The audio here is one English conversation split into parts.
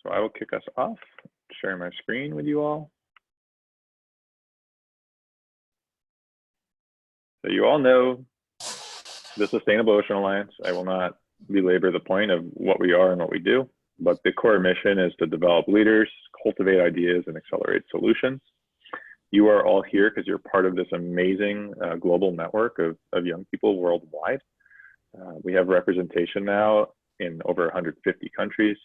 So I will kick us off, sharing my screen with you all. So you all know the Sustainable Ocean Alliance. I will not belabor the point of what we are and what we do, but the core mission is to develop leaders, cultivate ideas, and accelerate solutions. You are all here because you're part of this amazing global network of young people worldwide. We have representation now in over 150 countries.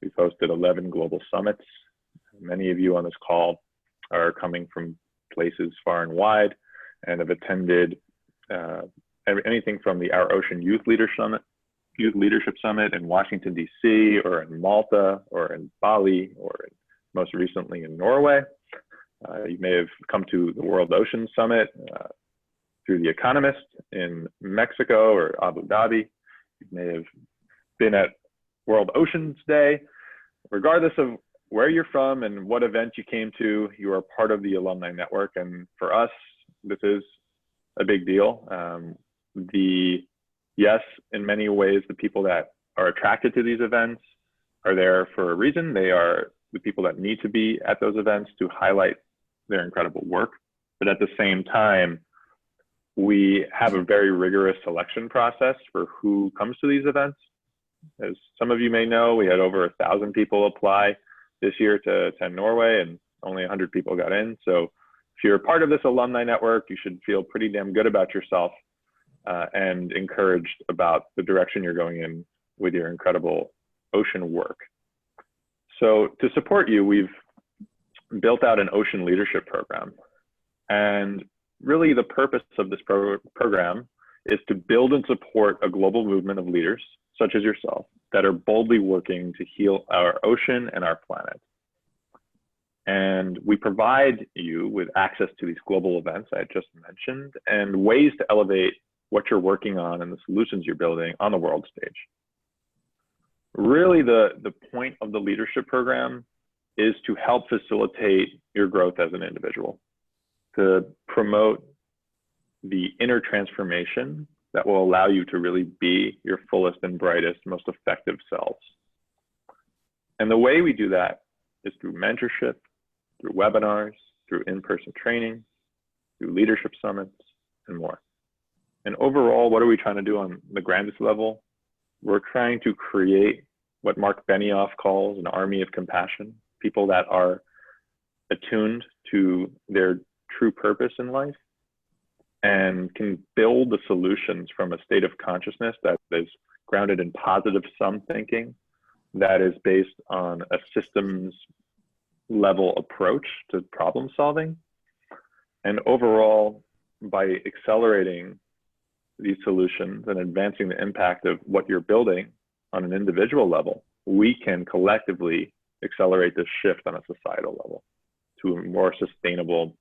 We've hosted 11 global summits. Many of you on this call are coming from places far and wide and have attended anything from the Our Ocean Youth Leadership Summit in Washington, D.C., or in Malta, or in Bali, or most recently in Norway. You may have come to the World Ocean Summit through The Economist in Mexico or Abu Dhabi. You may have been at World Oceans Day. Regardless of where you're from and what event you came to, you are part of the alumni network. And for us, this is a big deal. Yes, in many ways, the people that are attracted to these events are there for a reason. They are the people that need to be at those events to highlight their incredible work. But at the same time, we have a very rigorous selection process for who comes to these events. As some of you may know, we had over 1,000 people apply this year to attend Norway, and only 100 people got in. So if you're a part of this alumni network, you should feel pretty damn good about yourself and encouraged about the direction you're going in with your incredible ocean work. So to support you, we've built out an ocean leadership program. And really the purpose of this program is to build and support a global movement of leaders, such as yourself, that are boldly working to heal our ocean and our planet. And we provide you with access to these global events I just mentioned and ways to elevate what you're working on and the solutions you're building on the world stage. Really, the point of the leadership program is to help facilitate your growth as an individual, to promote the inner transformation that will allow you to really be your fullest and brightest, most effective selves. And the way we do that is through mentorship, through webinars, through in-person training, through leadership summits, and more. And overall, what are we trying to do on the grandest level? We're trying to create what Mark Benioff calls an army of compassion, people that are attuned to their true purpose in life and can build the solutions from a state of consciousness that is grounded in positive sum thinking, that is based on a systems level approach to problem solving. And overall, by accelerating these solutions and advancing the impact of what you're building on an individual level, we can collectively accelerate this shift on a societal level to a more sustainable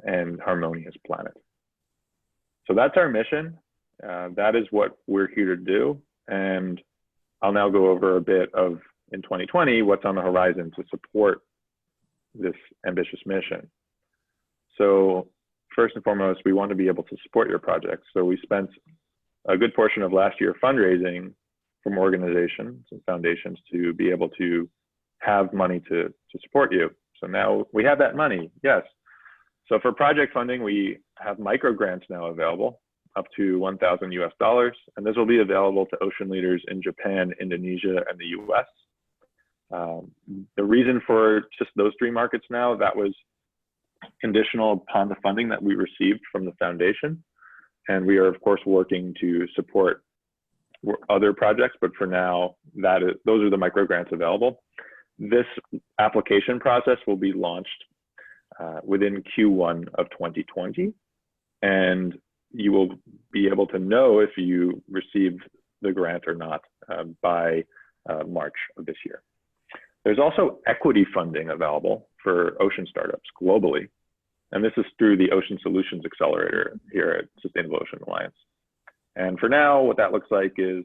and harmonious planet. So that's our mission. That is what we're here to do. And I'll now go over a bit of, in 2020, what's on the horizon to support this ambitious mission. So first and foremost, we want to be able to support your projects. So we spent a good portion of last year fundraising from organizations and foundations to be able to have money to support you. So now we have that money, yes. So for project funding, we have micro grants now available up to $1,000 US, and this will be available to ocean leaders in Japan, Indonesia, and the US. The reason for just those three markets now, that was conditional upon the funding that we received from the foundation. And we are, of course, working to support other projects, but for now, those are the micro grants available. This application process will be launched within Q1 of 2020, and you will be able to know if you received the grant or not by March of this year. There's also equity funding available for ocean startups globally, and this is through the Ocean Solutions Accelerator here at Sustainable Ocean Alliance. And for now, what that looks like is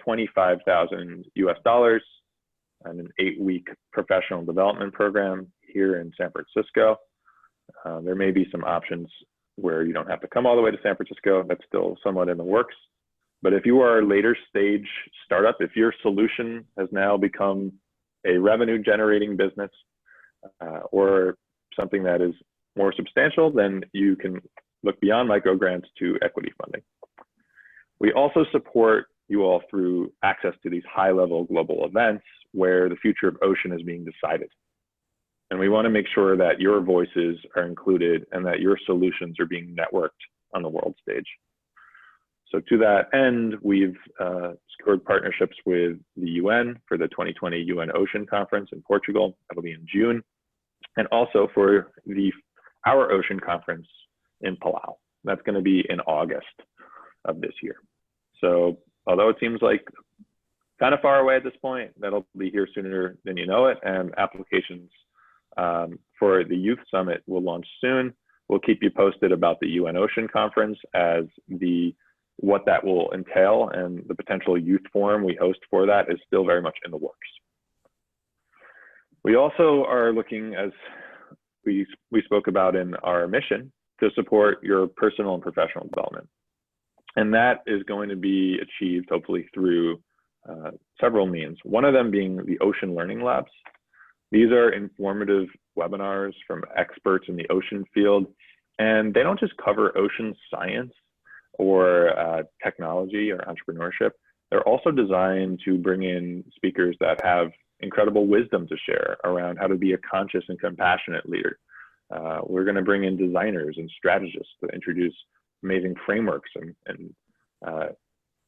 $25,000 US and an 8-week professional development program here in San Francisco. There may be some options where you don't have to come all the way to San Francisco. That's still somewhat in the works. But if you are a later stage startup, if your solution has now become a revenue generating business or something that is more substantial, then you can look beyond micro grants to equity funding. We also support you all through access to these high-level global events where the future of ocean is being decided. And we want to make sure that your voices are included and that your solutions are being networked on the world stage. So to that end, we've secured partnerships with the UN for the 2020 UN Ocean Conference in Portugal. That'll be in June. And also for our Ocean Conference in Palau. That's going to be in August of this year. So although it seems like kind of far away at this point, that'll be here sooner than you know it. And applications for the Youth Summit will launch soon. We'll keep you posted about the UN Ocean Conference as what that will entail, and the potential youth forum we host for that is still very much in the works. We also are looking, as we spoke about in our mission, to support your personal and professional development. And that is going to be achieved hopefully through several means. One of them being the Ocean Learning Labs. These are informative webinars from experts in the ocean field, and they don't just cover ocean science or technology or entrepreneurship. They're also designed to bring in speakers that have incredible wisdom to share around how to be a conscious and compassionate leader. We're going to bring in designers and strategists to introduce amazing frameworks and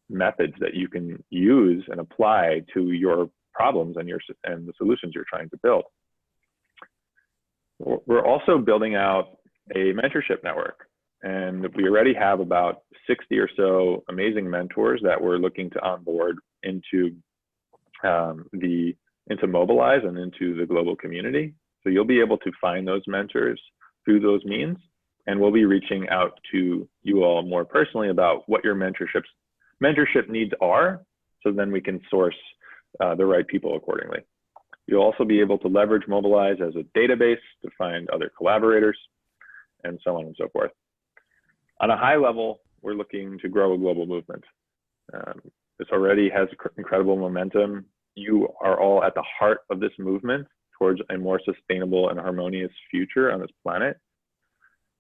methods that you can use and apply to your problems and the solutions you're trying to build. We're also building out a mentorship network, and we already have about 60 or so amazing mentors that we're looking to onboard into Mobilize and into the global community. So you'll be able to find those mentors through those means, and we'll be reaching out to you all more personally about what your mentorship needs are, so then we can source the right people accordingly. You'll also be able to leverage Mobilize as a database to find other collaborators, and so on and so forth. On a high level, we're looking to grow a global movement. This already has incredible momentum. You are all at the heart of this movement towards a more sustainable and harmonious future on this planet.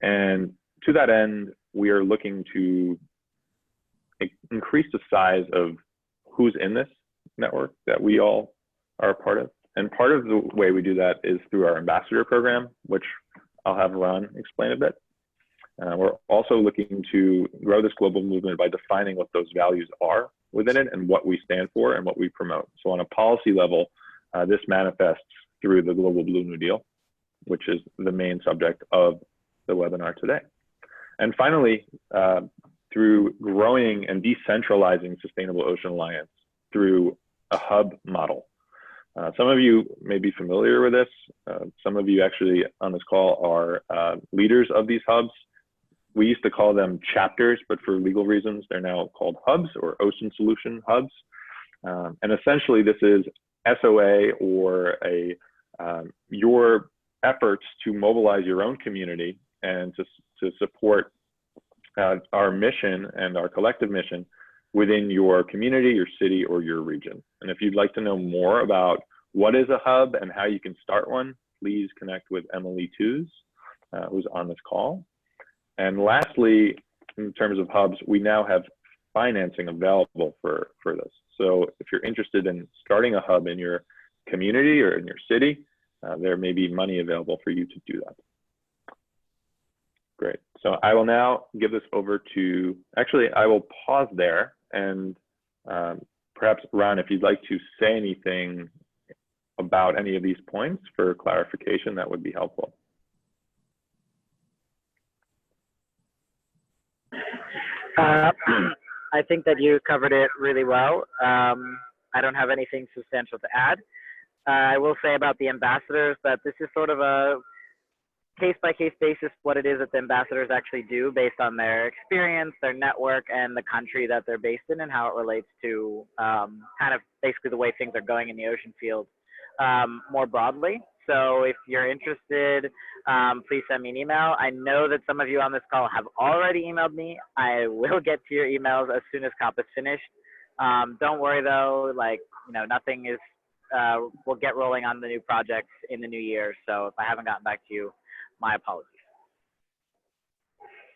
And to that end, we are looking to increase the size of who's in this network that we all are a part of. And part of the way we do that is through our ambassador program, which I'll have Ron explain a bit. We're also looking to grow this global movement by defining what those values are within it and what we stand for and what we promote. So on a policy level, this manifests through the Global Blue New Deal, which is the main subject of the webinar today. And finally, through growing and decentralizing Sustainable Ocean Alliance through a hub model. Some of you may be familiar with this. Some of you actually on this call are leaders of these hubs. We used to call them chapters, but for legal reasons, they're now called hubs or Ocean Solution Hubs. And essentially this is SOA or your efforts to mobilize your own community and to support our mission and our collective mission within your community, your city, or your region. And if you'd like to know more about what is a hub and how you can start one, please connect with Emily Tews, who's on this call. And lastly, in terms of hubs, we now have financing available for this. So if you're interested in starting a hub in your community or in your city, there may be money available for you to do that. Great. So I will now give this over to, actually, I will pause there and perhaps Ron, if you'd like to say anything about any of these points for clarification, that would be helpful. I think that you covered it really well. I don't have anything substantial to add. I will say about the ambassadors that this is sort of a case-by-case basis what it is that the ambassadors actually do based on their experience, their network, and the country that they're based in and how it relates to kind of basically the way things are going in the ocean field more broadly. So if you're interested, please send me an email. I know that some of you on this call have already emailed me. I will get to your emails as soon as COP is finished. Don't worry though, like, nothing is, we'll get rolling on the new projects in the new year. So if I haven't gotten back to you, my apologies.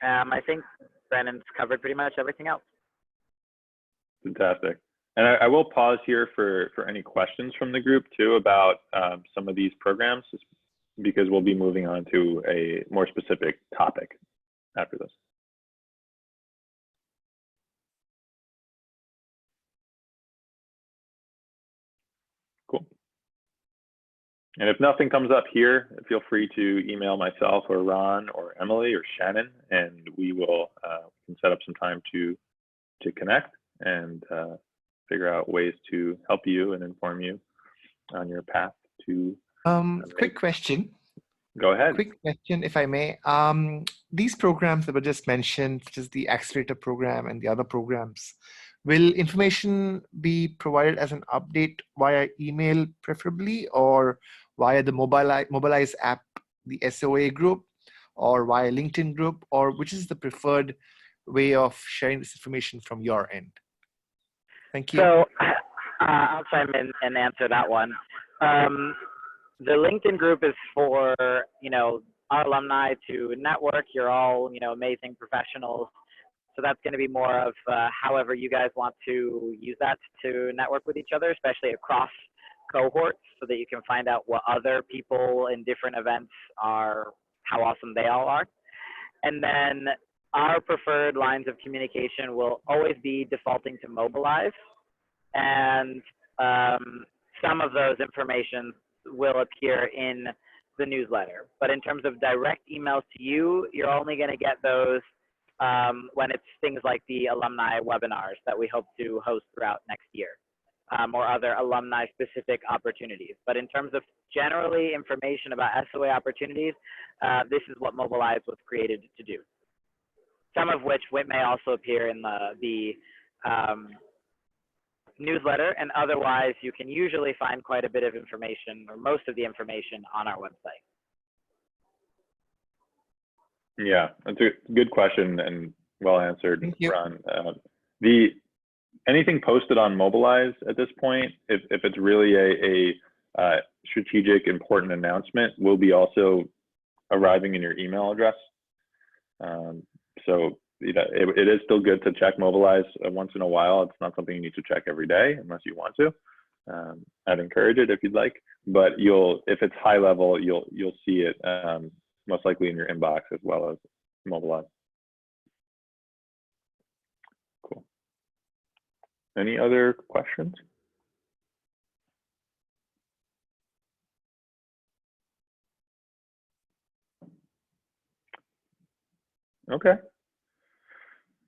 I think Brandon's covered pretty much everything else. Fantastic. And I will pause here for any questions from the group too about some of these programs, because we'll be moving on to a more specific topic after this. Cool. And if nothing comes up here, feel free to email myself or Ron or Emily or Shannon, and we will can set up some time to connect and figure out ways to help you and inform you on your path to. Quick question. Go ahead. Quick question, if I may. These programs that were just mentioned, such as the Accelerator program and the other programs, will information be provided as an update via email preferably, or via the Mobilize app, the SOA group, or via LinkedIn group, or which is the preferred way of sharing this information from your end? Thank you. So I'll chime in and answer that one. The LinkedIn group is for, our alumni to network. You're all, amazing professionals. So that's going to be more of however you guys want to use that to network with each other, especially across cohorts, so that you can find out what other people in different events are, how awesome they all are. And then our preferred lines of communication will always be defaulting to Mobilize. And some of those information will appear in the newsletter. But in terms of direct emails to you, you're only going to get those when it's things like the alumni webinars that we hope to host throughout next year, or other alumni specific opportunities. But in terms of generally information about SOA opportunities, this is what Mobilize was created to do. Some of which may also appear in the newsletter, and otherwise you can usually find quite a bit of information, or most of the information, on our website. Yeah, that's a good question and well answered, Ron. Anything posted on Mobilize at this point, if it's really a strategic, important announcement, will be also arriving in your email address. So it is still good to check Mobilize once in a while. It's not something you need to check every day unless you want to. I'd encourage it if you'd like, but if it's high level, you'll see it most likely in your inbox as well as Mobilize. Cool. Any other questions? Okay.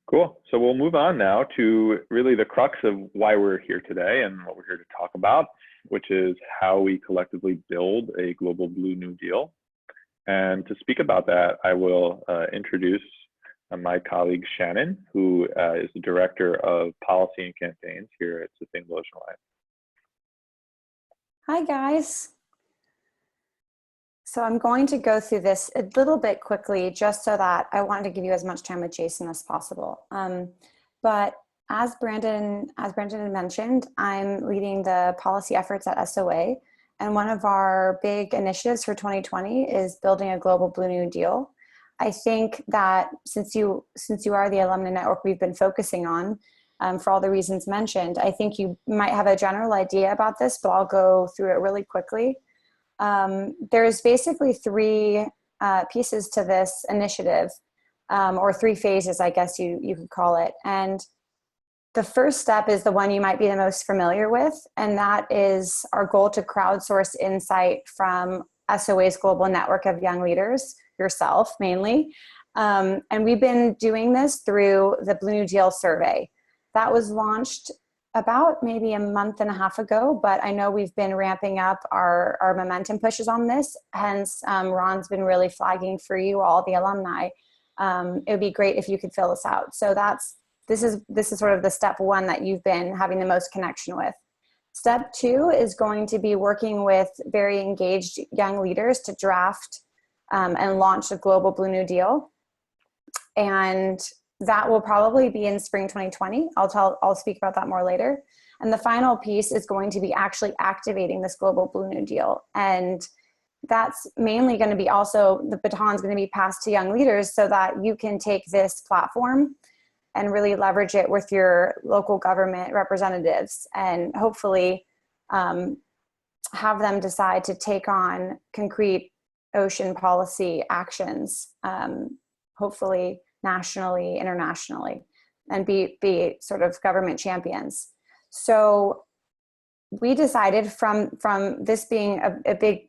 Cool. So we'll move on now to really the crux of why we're here today and what we're here to talk about, which is how we collectively build a global Blue New Deal. And to speak about that, I will introduce my colleague Shannon, who is the Director of Policy and Campaigns here at Sustainable Ocean Alliance. Hi, guys. So I'm going to go through this a little bit quickly, just so that I wanted to give you as much time with Jason as possible. But as Brandon had mentioned, I'm leading the policy efforts at SOA. And one of our big initiatives for 2020 is building a global Blue New Deal. I think that since you are the alumni network we've been focusing on, for all the reasons mentioned, I think you might have a general idea about this, but I'll go through it really quickly. There's basically three pieces to this initiative, or three phases, I guess you could call it. And the first step is the one you might be the most familiar with, and that is our goal to crowdsource insight from SOA's global network of young leaders, yourself mainly. And we've been doing this through the Blue New Deal survey. That was launched about maybe a month and a half ago, but I know we've been ramping up our momentum pushes on this. Hence, Ron's been really flagging for you all, the alumni. It would be great if you could fill this out. So this is sort of the step one that you've been having the most connection with. Step 2 is going to be working with very engaged young leaders to draft and launch the Global Blue New Deal. And that will probably be in spring 2020. I'll speak about that more later. And the final piece is going to be actually activating this Global Blue New Deal. And that's mainly going to be also, the baton's going to be passed to young leaders so that you can take this platform and really leverage it with your local government representatives and hopefully have them decide to take on concrete ocean policy actions, hopefully nationally, internationally, and be sort of government champions. So we decided from this being a big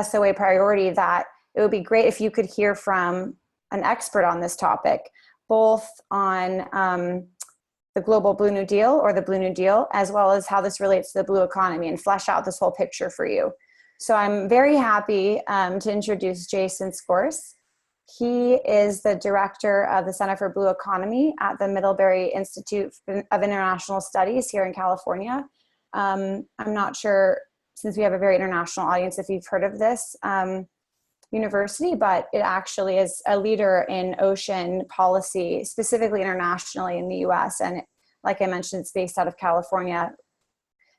SOA priority that it would be great if you could hear from an expert on this topic, both on the Global Blue New Deal or the Blue New Deal, as well as how this relates to the blue economy and flesh out this whole picture for you. So I'm very happy to introduce Jason Scorse. He is the director of the Center for Blue Economy at the Middlebury Institute of International Studies here in California. I'm not sure, since we have a very international audience, if you've heard of this university, but it actually is a leader in ocean policy, specifically internationally in the US. And like I mentioned, it's based out of California,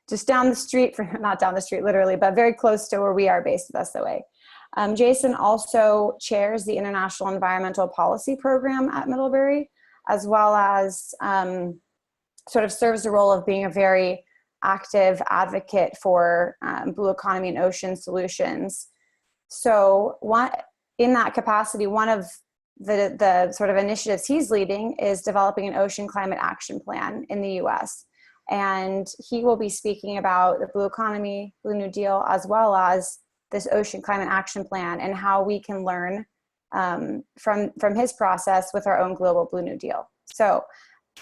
just down the street, not down the street literally, but very close to where we are based with SOA. Jason also chairs the International Environmental Policy Program at Middlebury, as well as sort of serves the role of being a very active advocate for blue economy and ocean solutions. So in that capacity, one of the sort of initiatives he's leading is developing an ocean climate action plan in the US. And he will be speaking about the blue economy, Blue New Deal, as well as this ocean climate action plan and how we can learn from his process with our own Global Blue New Deal. So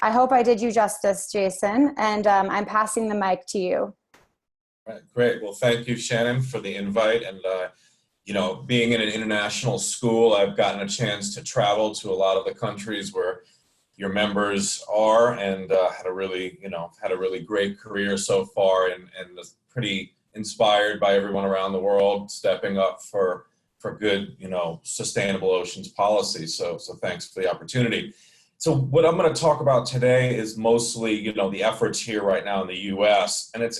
I hope I did you justice, Jason, and I'm passing the mic to you. Right, great. Well, thank you, Shannon, for the invite. And, you know, being in an international school, I've gotten a chance to travel to a lot of the countries where your members are, and had a really great career so far, and pretty inspired by everyone around the world stepping up for good, sustainable oceans policy. So thanks for the opportunity. So what I'm going to talk about today is mostly, the efforts here right now in the U.S. And it's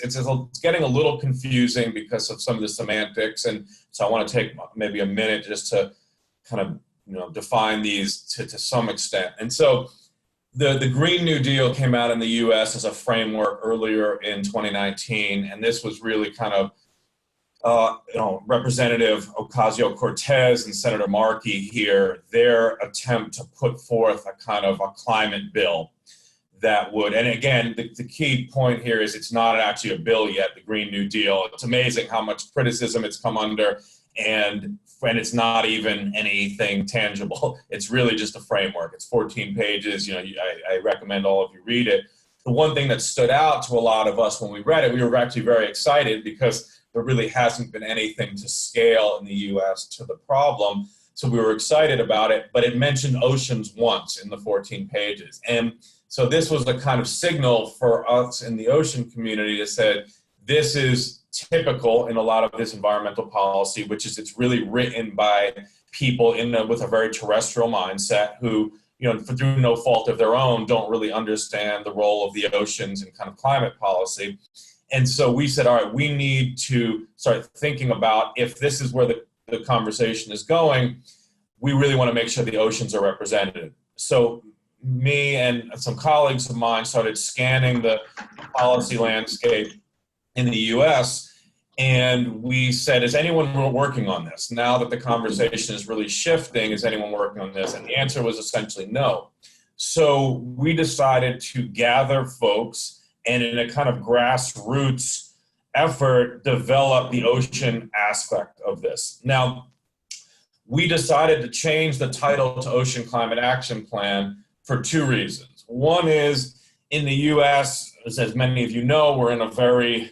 getting a little confusing because of some of the semantics. And so I want to take maybe a minute just to kind of, define these to some extent. And so the Green New Deal came out in the U.S. as a framework earlier in 2019. And this was really kind of, Representative Ocasio-Cortez and Senator Markey here, their attempt to put forth a kind of a climate bill that would, and again, the key point here is it's not actually a bill yet, the Green New Deal. It's amazing how much criticism it's come under, and it's not even anything tangible. It's really just a framework. It's 14 pages. I recommend all of you read it. The one thing that stood out to a lot of us when we read it, we were actually very excited because there really hasn't been anything to scale in the U.S. to the problem. So we were excited about it, but it mentioned oceans once in the 14 pages. And so this was a kind of signal for us in the ocean community that said, this is typical in a lot of this environmental policy, which is it's really written by people with a very terrestrial mindset who, through no fault of their own, don't really understand the role of the oceans in kind of climate policy. And so we said, all right, we need to start thinking about if this is where the conversation is going, we really want to make sure the oceans are represented. So me and some colleagues of mine started scanning the policy landscape in the US, and we said, is anyone working on this? Now that the conversation is really shifting, is anyone working on this? And the answer was essentially no. So we decided to gather folks and in a kind of grassroots effort, develop the ocean aspect of this. Now, we decided to change the title to Ocean Climate Action Plan for two reasons. One is, in the US, as many of you know, we're in a very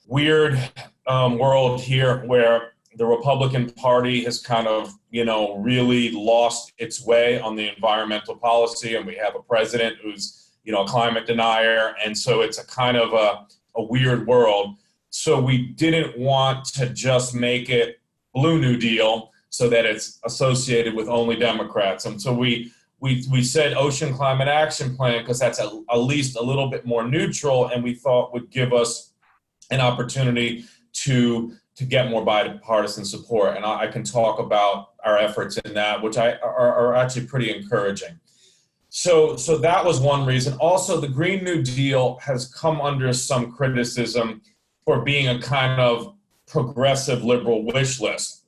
weird world here where the Republican Party has kind of, really lost its way on the environmental policy, and we have a president who's a climate denier, and so it's a kind of a a weird world. So we didn't want to just make it Blue New Deal so that it's associated with only Democrats. And so we said Ocean Climate Action Plan because that's at least a little bit more neutral, and we thought would give us an opportunity to get more bipartisan support. And I can talk about our efforts in that, which are actually pretty encouraging. So that was one reason. Also, the Green New Deal has come under some criticism for being a kind of progressive liberal wish list.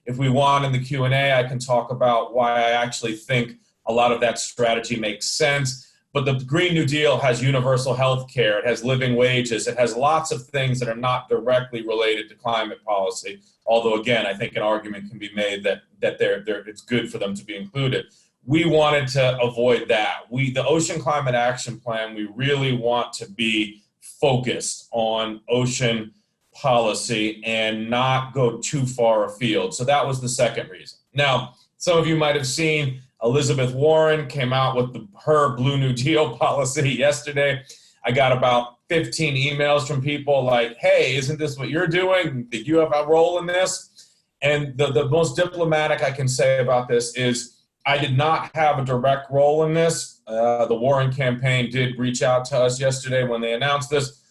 If we want in the Q&A, I can talk about why I actually think a lot of that strategy makes sense. But the Green New Deal has universal health care, it has living wages, it has lots of things that are not directly related to climate policy. Although, again, I think an argument can be made that it's good for them to be included. We wanted to avoid that. The Ocean Climate Action Plan, we really want to be focused on ocean policy and not go too far afield. So that was the second reason. Now, some of you might have seen Elizabeth Warren came out with her Blue New Deal policy yesterday. I got about 15 emails from people like, hey, isn't this what you're doing? Did you have a role in this? And the most diplomatic I can say about this is I did not have a direct role in this. The Warren campaign did reach out to us yesterday when they announced this.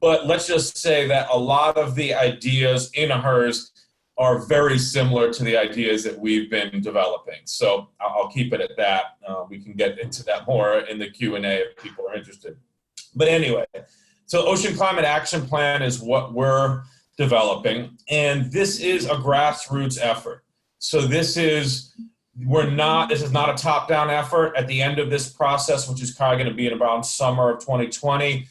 But let's just say that a lot of the ideas in hers are very similar to the ideas that we've been developing. So I'll keep it at that. We can get into that more in the Q&A if people are interested. But anyway, so Ocean Climate Action Plan is what we're developing. And this is a grassroots effort. So this is not a top-down effort. At the end of this process, which is probably going to be in about summer of 2020,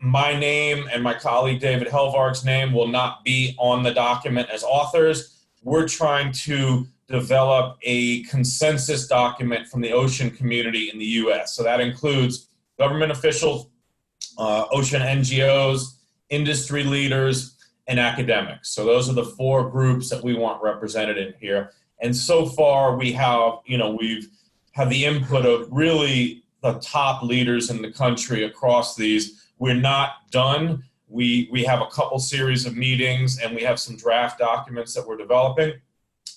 my name and my colleague David Helvarg's name will not be on the document as authors. We're trying to develop a consensus document from the ocean community in the US. So that includes government officials, ocean NGOs, industry leaders, and academics. So those are the four groups that we want represented in here. And so far we've had the input of really the top leaders in the country across these. We're not done. We have a couple series of meetings and we have some draft documents that we're developing,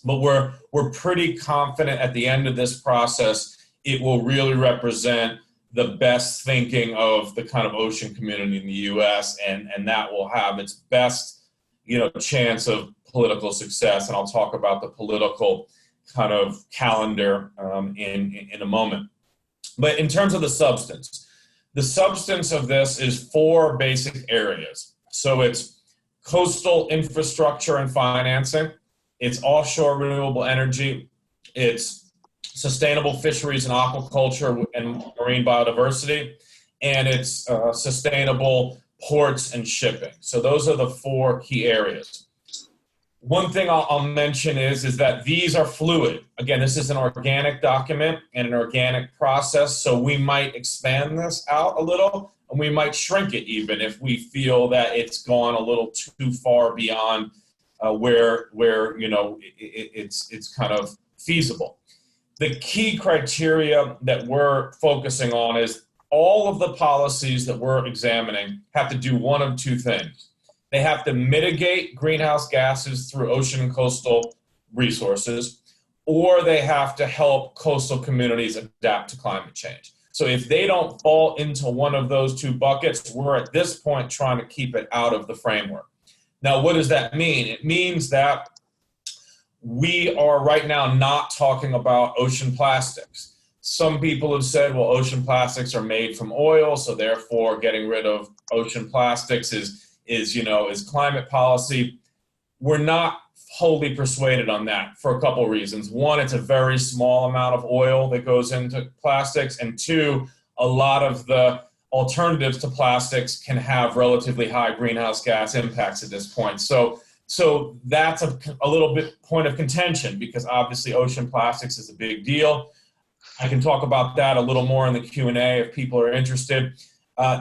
but we're pretty confident at the end of this process, it will really represent the best thinking of the kind of ocean community in the US, and that will have its best, chance of political success. And I'll talk about the political kind of calendar in a moment. But in terms of the substance of this is four basic areas. So it's coastal infrastructure and financing, it's offshore renewable energy, it's sustainable fisheries and aquaculture and marine biodiversity, and it's sustainable ports and shipping. So those are the four key areas. One thing I'll mention is that these are fluid. Again, this is an organic document and an organic process, so we might expand this out a little, and we might shrink it even if we feel that it's gone a little too far beyond where it's kind of feasible. The key criteria that we're focusing on is all of the policies that we're examining have to do one of two things. They have to mitigate greenhouse gases through ocean and coastal resources, or they have to help coastal communities adapt to climate change. So if they don't fall into one of those two buckets, we're at this point trying to keep it out of the framework. Now, what does that mean? It means that we are right now not talking about ocean plastics. Some people have said, well, ocean plastics are made from oil, so therefore getting rid of ocean plastics is climate policy. We're not wholly persuaded on that for a couple of reasons. One, it's a very small amount of oil that goes into plastics. And two, a lot of the alternatives to plastics can have relatively high greenhouse gas impacts at this point. So that's a little bit point of contention because obviously ocean plastics is a big deal. I can talk about that a little more in the Q&A if people are interested.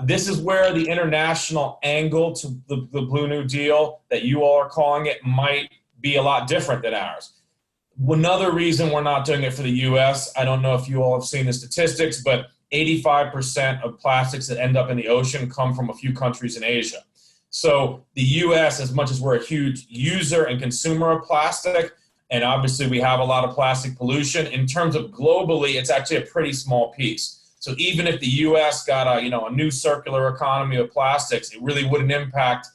This is where the international angle to the Blue New Deal that you all are calling it might be a lot different than ours. Another reason we're not doing it for the US, I don't know if you all have seen the statistics, but 85% of plastics that end up in the ocean come from a few countries in Asia. So the US, as much as we're a huge user and consumer of plastic, and obviously we have a lot of plastic pollution, in terms of globally, it's actually a pretty small piece. So even if the US got a new circular economy of plastics, it really wouldn't impact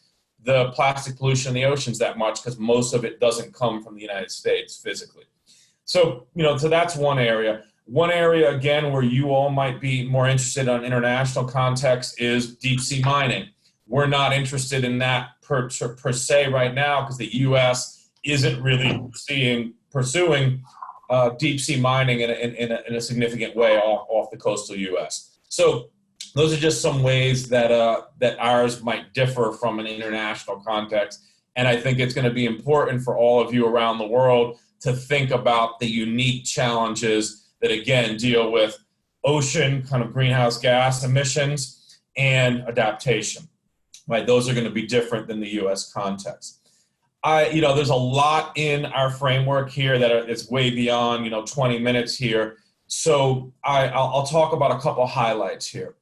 the plastic pollution in the oceans that much, because most of it doesn't come from the United States physically. So, so that's one area. One area, again, where you all might be more interested in international context is deep sea mining. We're not interested in that per se right now, because the U.S. isn't really pursuing deep sea mining in a significant way off the coastal U.S. So those are just some ways that that ours might differ from an international context. And I think it's going to be important for all of you around the world to think about the unique challenges that, again, deal with ocean kind of greenhouse gas emissions and adaptation. Right? Those are going to be different than the U.S. context. There's a lot in our framework here that is way beyond 20 minutes here. So I'll talk about a couple highlights here.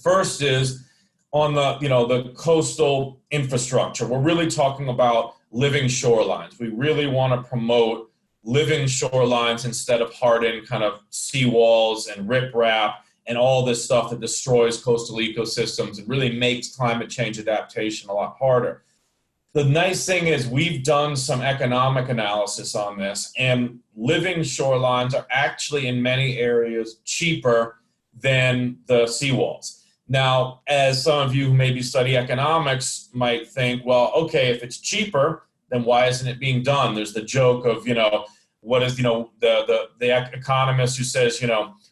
First is on the coastal infrastructure. We're really talking about living shorelines. We really want to promote living shorelines instead of hardened kind of seawalls and riprap and all this stuff that destroys coastal ecosystems and really makes climate change adaptation a lot harder. The nice thing is we've done some economic analysis on this, and living shorelines are actually in many areas cheaper than the seawalls. Now, as some of you who maybe study economics might think, well, okay, if it's cheaper, then why isn't it being done? There's the joke of, what is, the economist who says,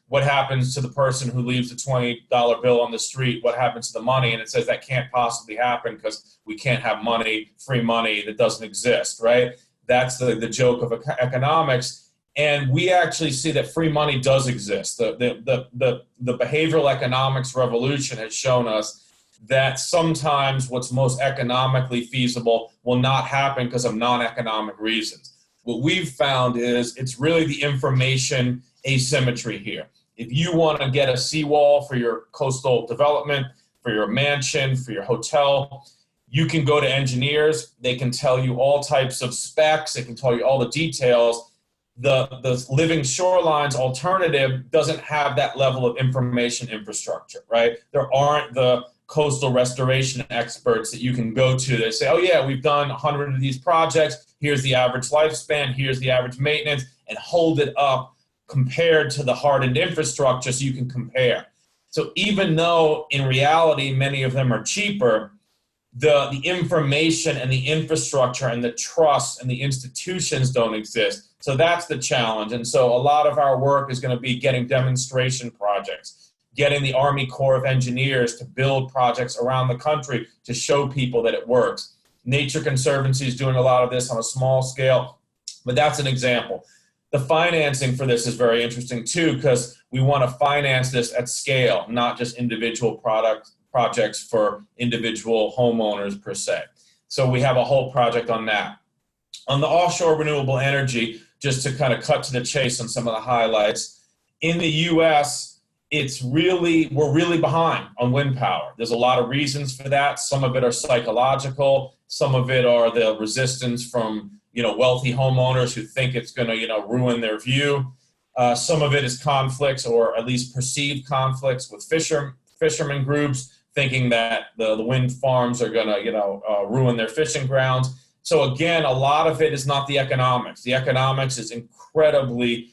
what happens to the person who leaves a $20 bill on the street? What happens to the money? And it says that can't possibly happen because we can't have money, free money that doesn't exist, right? That's the joke of economics. And we actually see that free money does exist. The behavioral economics revolution has shown us that sometimes what's most economically feasible will not happen because of non-economic reasons. What we've found is it's really the information asymmetry here. If you want to get a seawall for your coastal development, for your mansion, for your hotel, you can go to engineers. They can tell you all types of specs. They can tell you all the details. The living shorelines alternative doesn't have that level of information infrastructure, right? There aren't the coastal restoration experts that you can go to that say, oh yeah, we've done 100 of these projects. Here's the average lifespan. Here's the average maintenance, and hold it up compared to the hardened infrastructure so you can compare. So even though in reality many of them are cheaper, the information and the infrastructure and the trust and the institutions don't exist. So that's the challenge. And so a lot of our work is going to be getting demonstration projects, getting the Army Corps of Engineers to build projects around the country to show people that it works. Nature Conservancy is doing a lot of this on a small scale, but that's an example. The financing for this is very interesting too, because we want to finance this at scale, not just individual projects for individual homeowners per se. So we have a whole project on that. On the offshore renewable energy, just to kind of cut to the chase on some of the highlights, in the US, we're really behind on wind power. There's a lot of reasons for that. Some of it are psychological. Some of it are the resistance from wealthy homeowners who think it's going to ruin their view. Some of it is conflicts, or at least perceived conflicts, with fishermen groups thinking that the wind farms are going to ruin their fishing grounds. So again, a lot of it is not the economics. The economics is incredibly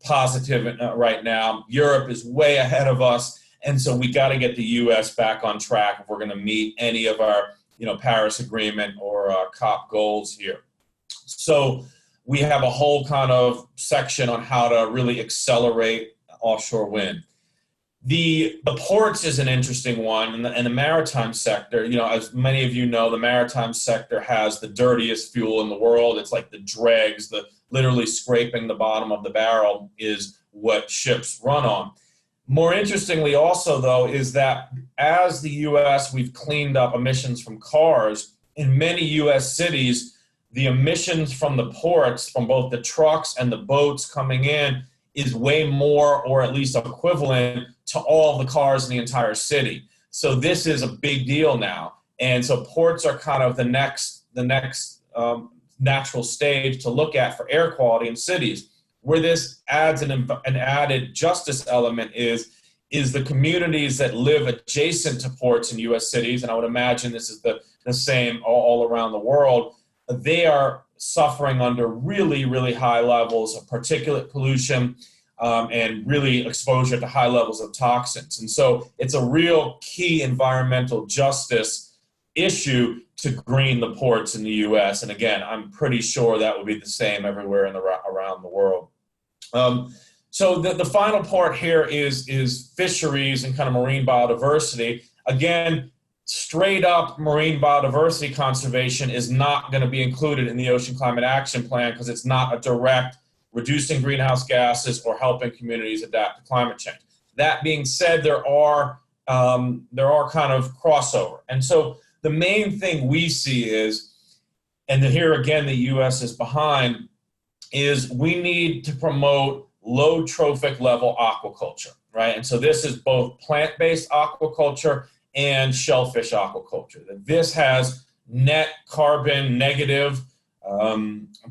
positive right now. Europe is way ahead of us, and so we got to get the U.S. back on track if we're going to meet any of our Paris Agreement or COP goals here. So we have a whole kind of section on how to really accelerate offshore wind. The ports is an interesting one, and the maritime sector. As many of you know, the maritime sector has the dirtiest fuel in the world. It's like the dregs, literally scraping the bottom of the barrel is what ships run on. More interestingly also, though, is that as the U.S., we've cleaned up emissions from cars, in many U.S. cities, the emissions from the ports, from both the trucks and the boats coming in, is way more, or at least equivalent to all the cars in the entire city. So this is a big deal now. And so ports are kind of the next natural stage to look at for air quality in cities. Where this adds an added justice element is the communities that live adjacent to ports in U.S. cities, and I would imagine this is the same all around the world. They are suffering under really, really high levels of particulate pollution and really exposure to high levels of toxins. And so it's a real key environmental justice issue to green the ports in the U.S. And again, I'm pretty sure that will be the same everywhere around the world. So the final part here is fisheries and kind of marine biodiversity. Again, straight up marine biodiversity conservation is not going to be included in the Ocean Climate Action Plan because it's not a direct reducing greenhouse gases or helping communities adapt to climate change. That being said, there are kind of crossover. And so the main thing we see is, and here again the U.S. is behind, is we need to promote low trophic level aquaculture, right? And so this is both plant-based aquaculture and shellfish aquaculture. This has net carbon negative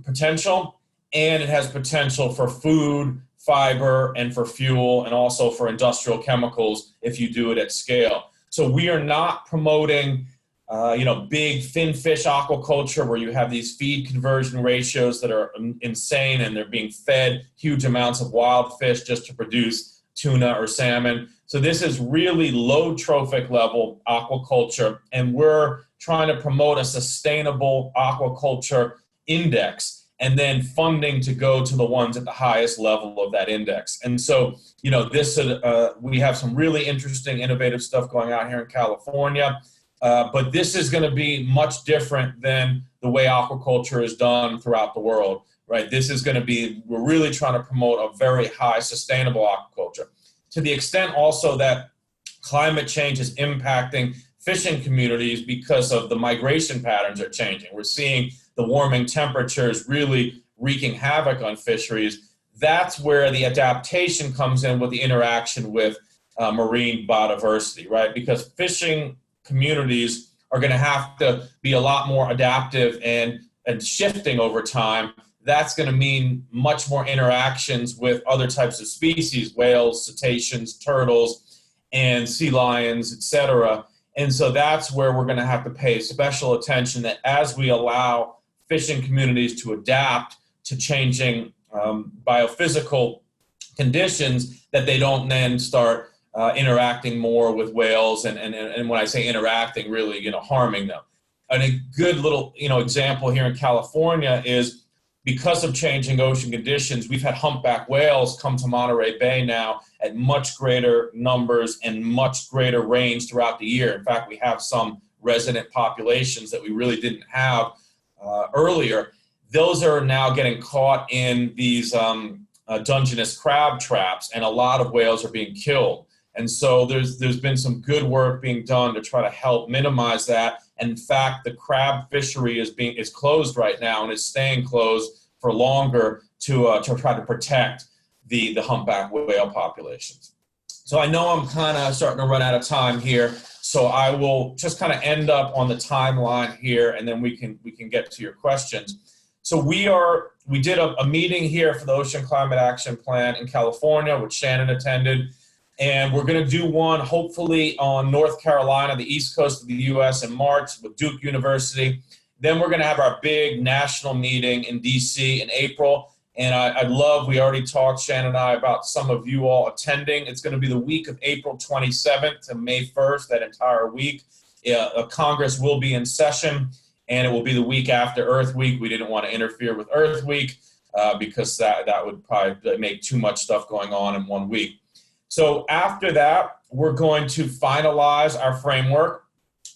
potential, and it has potential for food, fiber, and for fuel, and also for industrial chemicals if you do it at scale. So we are not promoting big finfish aquaculture where you have these feed conversion ratios that are insane and they're being fed huge amounts of wild fish just to produce tuna or salmon. So this is really low trophic level aquaculture, and we're trying to promote a sustainable aquaculture index and then funding to go to the ones at the highest level of that index. And so, we have some really interesting, innovative stuff going on here in California. But this is going to be much different than the way aquaculture is done throughout the world, right? This is going to be, we're really trying to promote a very high sustainable aquaculture. To the extent also that climate change is impacting fishing communities because of the migration patterns are changing. We're seeing the warming temperatures really wreaking havoc on fisheries. That's where the adaptation comes in with the interaction with marine biodiversity, right? Because fishing communities are going to have to be a lot more adaptive and shifting over time. That's going to mean much more interactions with other types of species, whales, cetaceans, turtles, and sea lions, etc. And so that's where we're going to have to pay special attention, that as we allow fishing communities to adapt to changing biophysical conditions, that they don't then start interacting more with whales, and when I say interacting, really, harming them. And a good little, example here in California is, because of changing ocean conditions, we've had humpback whales come to Monterey Bay now at much greater numbers and much greater range throughout the year. In fact, we have some resident populations that we really didn't have earlier. Those are now getting caught in these Dungeness crab traps, and a lot of whales are being killed. And so there's been some good work being done to try to help minimize that. And in fact, the crab fishery is closed right now, and is staying closed for longer to try to protect the humpback whale populations. So I know I'm kind of starting to run out of time here, so I will just kind of end up on the timeline here, and then we can get to your questions. So we did a meeting here for the Ocean Climate Action Plan in California, which Shannon attended. And we're going to do one, hopefully, on North Carolina, the East Coast of the U.S. in March with Duke University. Then we're going to have our big national meeting in D.C. in April. And I'd love, we already talked, Shannon and I, about some of you all attending. It's going to be the week of April 27th to May 1st, that entire week. Congress will be in session, and it will be the week after Earth Week. We didn't want to interfere with Earth Week because that would probably make too much stuff going on in 1 week. So after that, we're going to finalize our framework.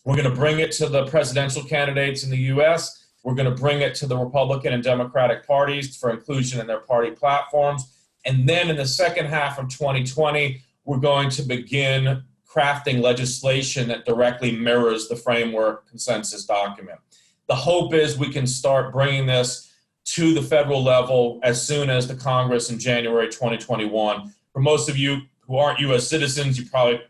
We're going to bring it to the presidential candidates in the U.S. We're going to bring it to the Republican and Democratic parties for inclusion in their party platforms. And then in the second half of 2020, we're going to begin crafting legislation that directly mirrors the framework consensus document. The hope is we can start bringing this to the federal level as soon as the Congress in January 2021. For most of you who aren't U.S. citizens, you probably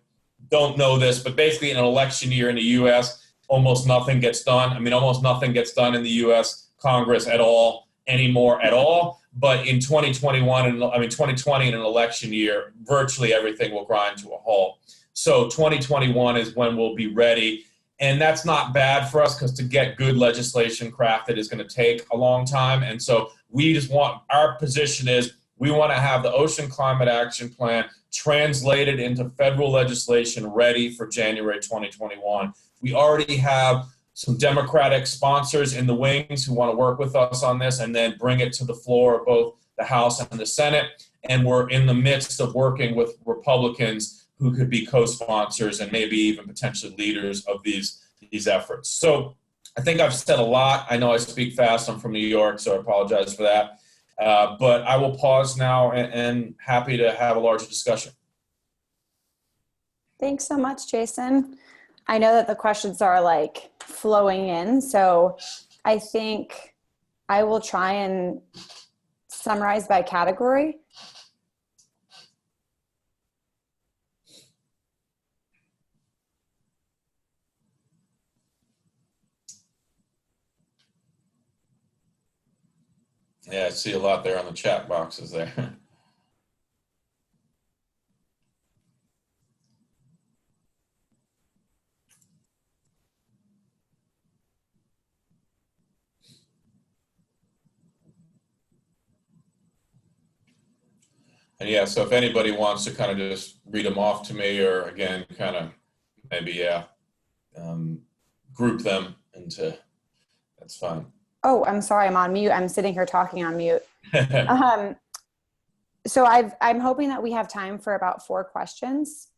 don't know this, but basically in an election year in the U.S., almost nothing gets done. I mean, almost nothing gets done in the U.S. Congress at all anymore at all. But in 2020 in an election year, virtually everything will grind to a halt. So 2021 is when we'll be ready. And that's not bad for us, because to get good legislation crafted is going to take a long time. And so our position is we want to have the Ocean Climate Action Plan translated into federal legislation ready for January 2021. We already have some Democratic sponsors in the wings who want to work with us on this and then bring it to the floor of both the House and the Senate. And we're in the midst of working with Republicans who could be co-sponsors and maybe even potentially leaders of these efforts. So I think I've said a lot. I know I speak fast. I'm from New York, so I apologize for that. But I will pause now and happy to have a larger discussion. Thanks so much, Jason. I know that the questions are like flowing in, so I think I will try and summarize by category. Yeah, I see a lot there on the chat boxes there. And yeah, so if anybody wants to kind of just read them off to me, or again, kind of maybe, group them into, that's fine. Oh, I'm sorry, I'm on mute. I'm sitting here talking on mute. So I'm hoping that we have time for about 4 questions.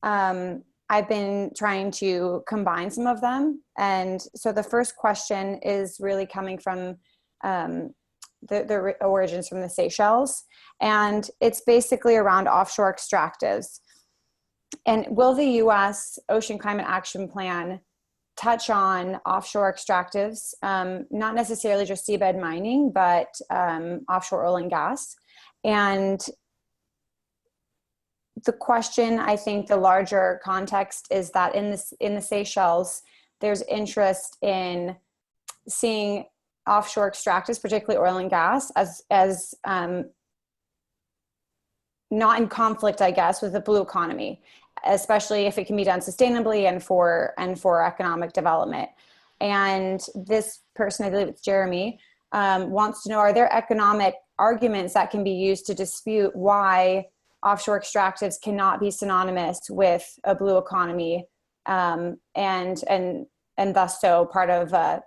I've been trying to combine some of them. And so the first question is really coming from the origins from the Seychelles. And it's basically around offshore extractives. And will the U.S. Ocean Climate Action Plan touch on offshore extractives, not necessarily just seabed mining, but offshore oil and gas? And the question, I think the larger context is that in the Seychelles, there's interest in seeing offshore extractives, particularly oil and gas, as not in conflict, I guess, with the blue economy, especially if it can be done sustainably and for economic development. And this person, I believe it's Jeremy, wants to know, are there economic arguments that can be used to dispute why offshore extractives cannot be synonymous with a blue economy, and thus so part of a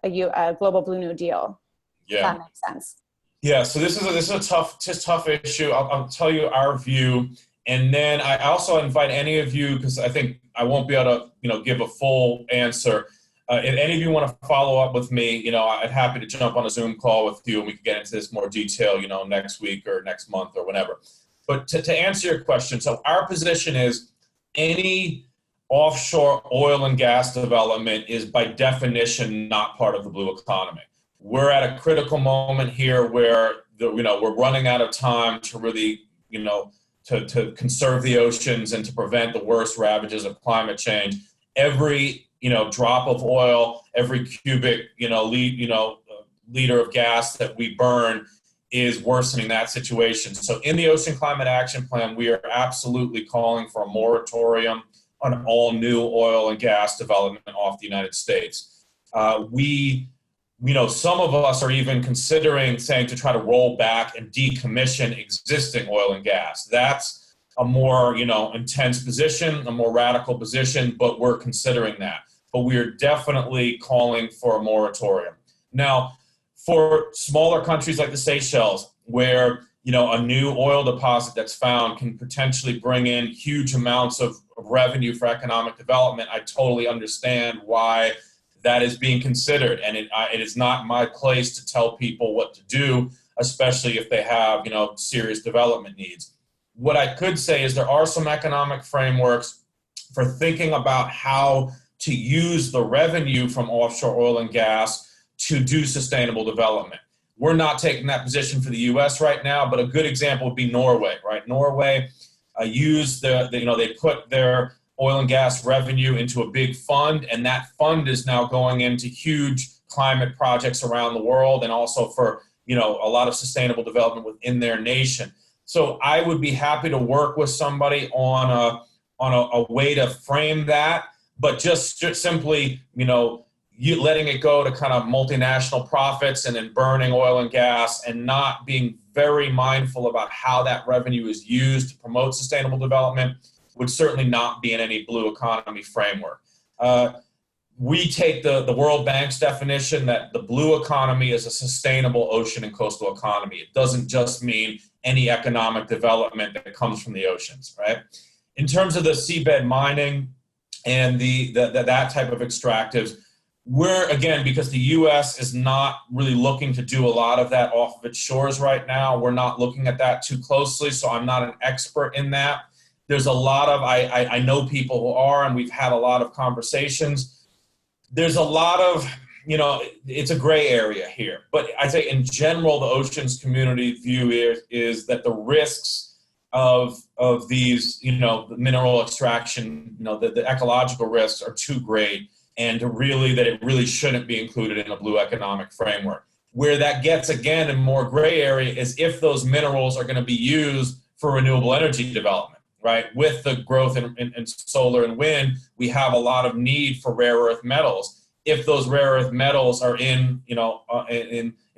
global Blue New Deal? Yeah, if that makes sense. Yeah, so this is a tough issue. I'll tell you our view, and then I also invite any of you, because I think I won't be able to give a full answer. If any of you want to follow up with me, I'm happy to jump on a Zoom call with you, and we can get into this more detail, next week or next month or whenever. But to answer your question, so our position is any offshore oil and gas development is by definition not part of the blue economy. We're at a critical moment here where we're running out of time to really, to conserve the oceans and to prevent the worst ravages of climate change. Every drop of oil, every cubic liter of gas that we burn is worsening that situation. So in the Ocean Climate Action Plan, we are absolutely calling for a moratorium on all new oil and gas development off the United States. Some of us are even considering saying to try to roll back and decommission existing oil and gas. That's a more, intense position, a more radical position, but we're considering that. But we are definitely calling for a moratorium. Now, for smaller countries like the Seychelles, where, a new oil deposit that's found can potentially bring in huge amounts of revenue for economic development, I totally understand why that is being considered. And it is not my place to tell people what to do, especially if they have, serious development needs. What I could say is there are some economic frameworks for thinking about how to use the revenue from offshore oil and gas to do sustainable development. We're not taking that position for the U.S. right now, but a good example would be Norway, right? Norway they put their oil and gas revenue into a big fund, and that fund is now going into huge climate projects around the world, and also for a lot of sustainable development within their nation. So I would be happy to work with somebody on a way to frame that, but just simply letting it go to kind of multinational profits and then burning oil and gas and not being very mindful about how that revenue is used to promote sustainable development would certainly not be in any blue economy framework. We take the World Bank's definition that the blue economy is a sustainable ocean and coastal economy. It doesn't just mean any economic development that comes from the oceans, right? In terms of the seabed mining and that type of extractives, we're, again, because the U.S. is not really looking to do a lot of that off of its shores right now, we're not looking at that too closely, so I'm not an expert in that. There's a lot of, I know people who are, and we've had a lot of conversations. There's a lot of, it's a gray area here. But I say in general, the oceans community view is that the risks of these, the mineral extraction, the ecological risks are too great, and that it really shouldn't be included in a blue economic framework. Where that gets, again, in more gray area is if those minerals are going to be used for renewable energy development, right? With the growth in solar and wind, we have a lot of need for rare earth metals. If those rare earth metals are in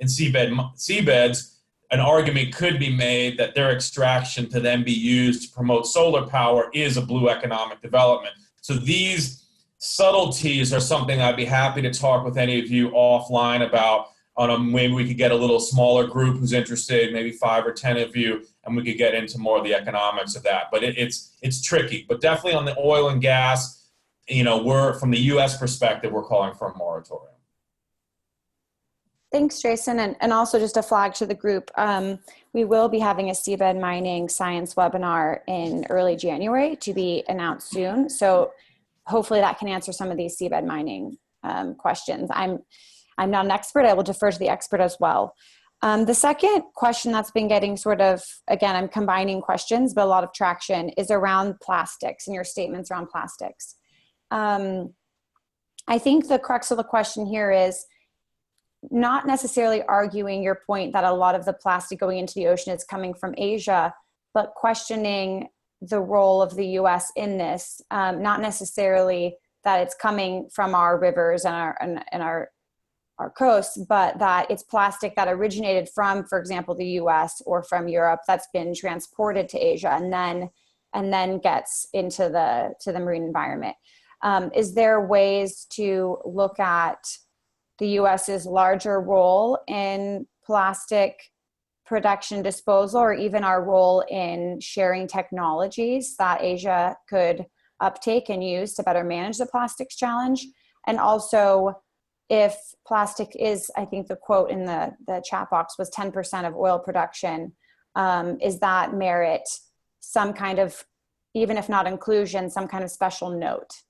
seabeds, an argument could be made that their extraction to then be used to promote solar power is a blue economic development. So these subtleties are something I'd be happy to talk with any of you offline about. Maybe we could get a little smaller group who's interested, maybe 5 or 10 of you, and we could get into more of the economics of that. But it's tricky. But definitely on the oil and gas, we're, from the U.S. perspective, we're calling for a moratorium. Thanks, Jason. And also just a flag to the group, we will be having a seabed mining science webinar in early January to be announced soon. So hopefully that can answer some of these seabed mining questions. I'm not an expert. I will defer to the expert as well. The second question that's been getting sort of, again, I'm combining questions, but a lot of traction, is around plastics and your statements around plastics. I think the crux of the question here is not necessarily arguing your point that a lot of the plastic going into the ocean is coming from Asia, but questioning the role of the U.S. in this, not necessarily that it's coming from our rivers and our coasts, but that it's plastic that originated from, for example, the U.S. or from Europe that's been transported to Asia and then gets into the marine environment. Is there ways to look at the U.S.'s larger role in plastic production disposal, or even our role in sharing technologies that Asia could uptake and use to better manage the plastics challenge? And also, if plastic is, I think the quote in the chat box was 10% of oil production, is that merit some kind of, even if not inclusion, some kind of special note?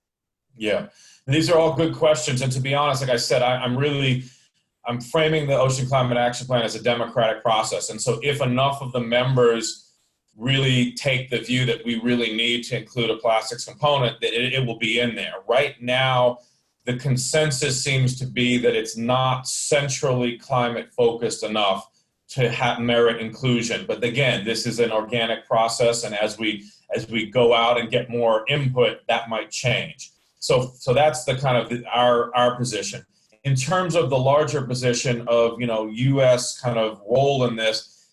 Yeah, these are all good questions. And to be honest, like I said, I'm framing the Ocean Climate Action Plan as a democratic process. And so if enough of the members really take the view that we really need to include a plastics component, that it will be in there. Right now, the consensus seems to be that it's not centrally climate focused enough to have merit inclusion. But again, this is an organic process. And as we go out and get more input, that might change. So that's the kind of our position. In terms of the larger position of, U.S. kind of role in this,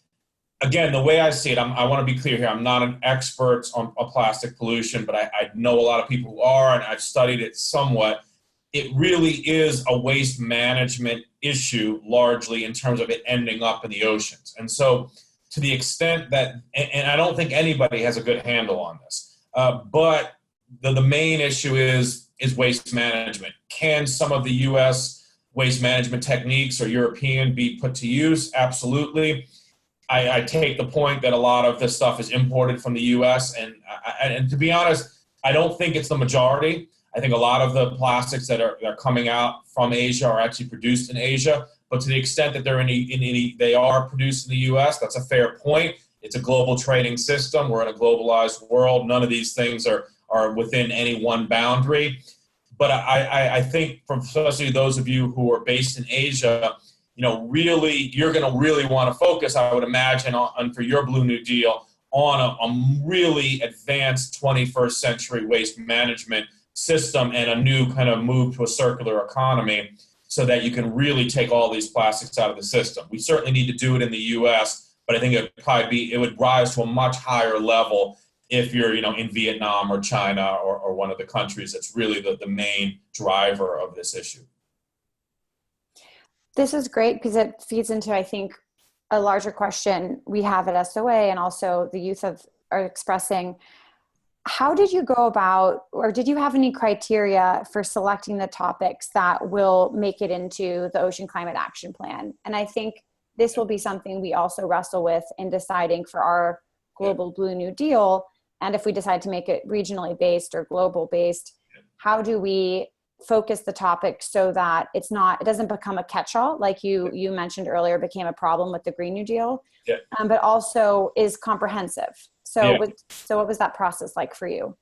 again, the way I see it, I want to be clear here. I'm not an expert on plastic pollution, but I know a lot of people who are, and I've studied it somewhat. It really is a waste management issue, largely in terms of it ending up in the oceans. And so to the extent that, and I don't think anybody has a good handle on this, but the main issue is waste management. Can some of the U.S. waste management techniques or European be put to use? Absolutely. I take the point that a lot of this stuff is imported from the U.S. And to be honest, I don't think it's the majority. I think a lot of the plastics that are coming out from Asia are actually produced in Asia. But to the extent that they are produced in the U.S., that's a fair point. It's a global trading system. We're in a globalized world. None of these things are within any one boundary. But I think, for especially those of you who are based in Asia, really, you're going to really want to focus, I would imagine, on for your Blue New Deal, on a really advanced 21st century waste management system and a new kind of move to a circular economy so that you can really take all these plastics out of the system. We certainly need to do it in the U.S., but I think it would rise to a much higher level if you're, in Vietnam or China or one of the countries that's really the main driver of this issue. This is great because it feeds into, I think, a larger question we have at SOA and also the youth are expressing. How did you go about, or did you have any criteria for selecting the topics that will make it into the Ocean Climate Action Plan? And I think this will be something we also wrestle with in deciding for our global Blue New Deal. And if we decide to make it regionally based or global based, how do we focus the topics so that it doesn't become a catch-all, like you mentioned earlier, became a problem with the Green New Deal, but also is comprehensive. So what was that process like for you?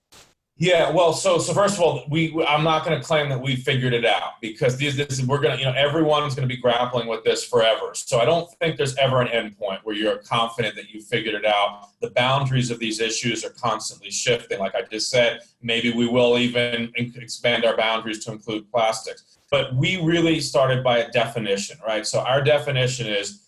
Yeah, well, so first of all, I'm not going to claim that we figured it out, because we're going to, everyone's going to be grappling with this forever. So I don't think there's ever an end point where you're confident that you figured it out. The boundaries of these issues are constantly shifting. Like I just said, maybe we will even expand our boundaries to include plastics. But we really started by a definition, right? So our definition is,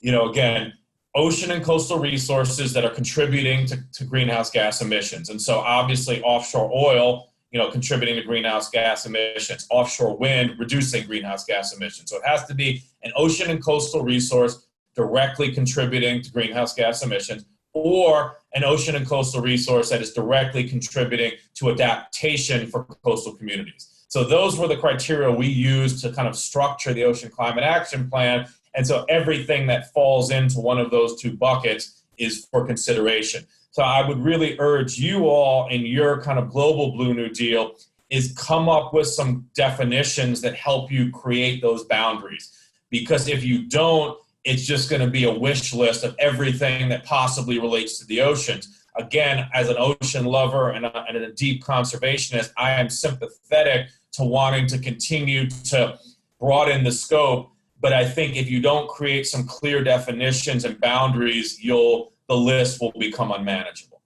again, ocean and coastal resources that are contributing to greenhouse gas emissions. And so obviously offshore oil, contributing to greenhouse gas emissions, offshore wind, reducing greenhouse gas emissions. So it has to be an ocean and coastal resource directly contributing to greenhouse gas emissions, or an ocean and coastal resource that is directly contributing to adaptation for coastal communities. So those were the criteria we used to kind of structure the Ocean Climate Action Plan. And so everything that falls into one of those two buckets is for consideration. So I would really urge you all in your kind of global Blue New Deal is come up with some definitions that help you create those boundaries. Because if you don't, it's just going to be a wish list of everything that possibly relates to the oceans. Again, as an ocean lover and a deep conservationist, I am sympathetic to wanting to continue to broaden the scope. But I think if you don't create some clear definitions and boundaries, the list will become unmanageable.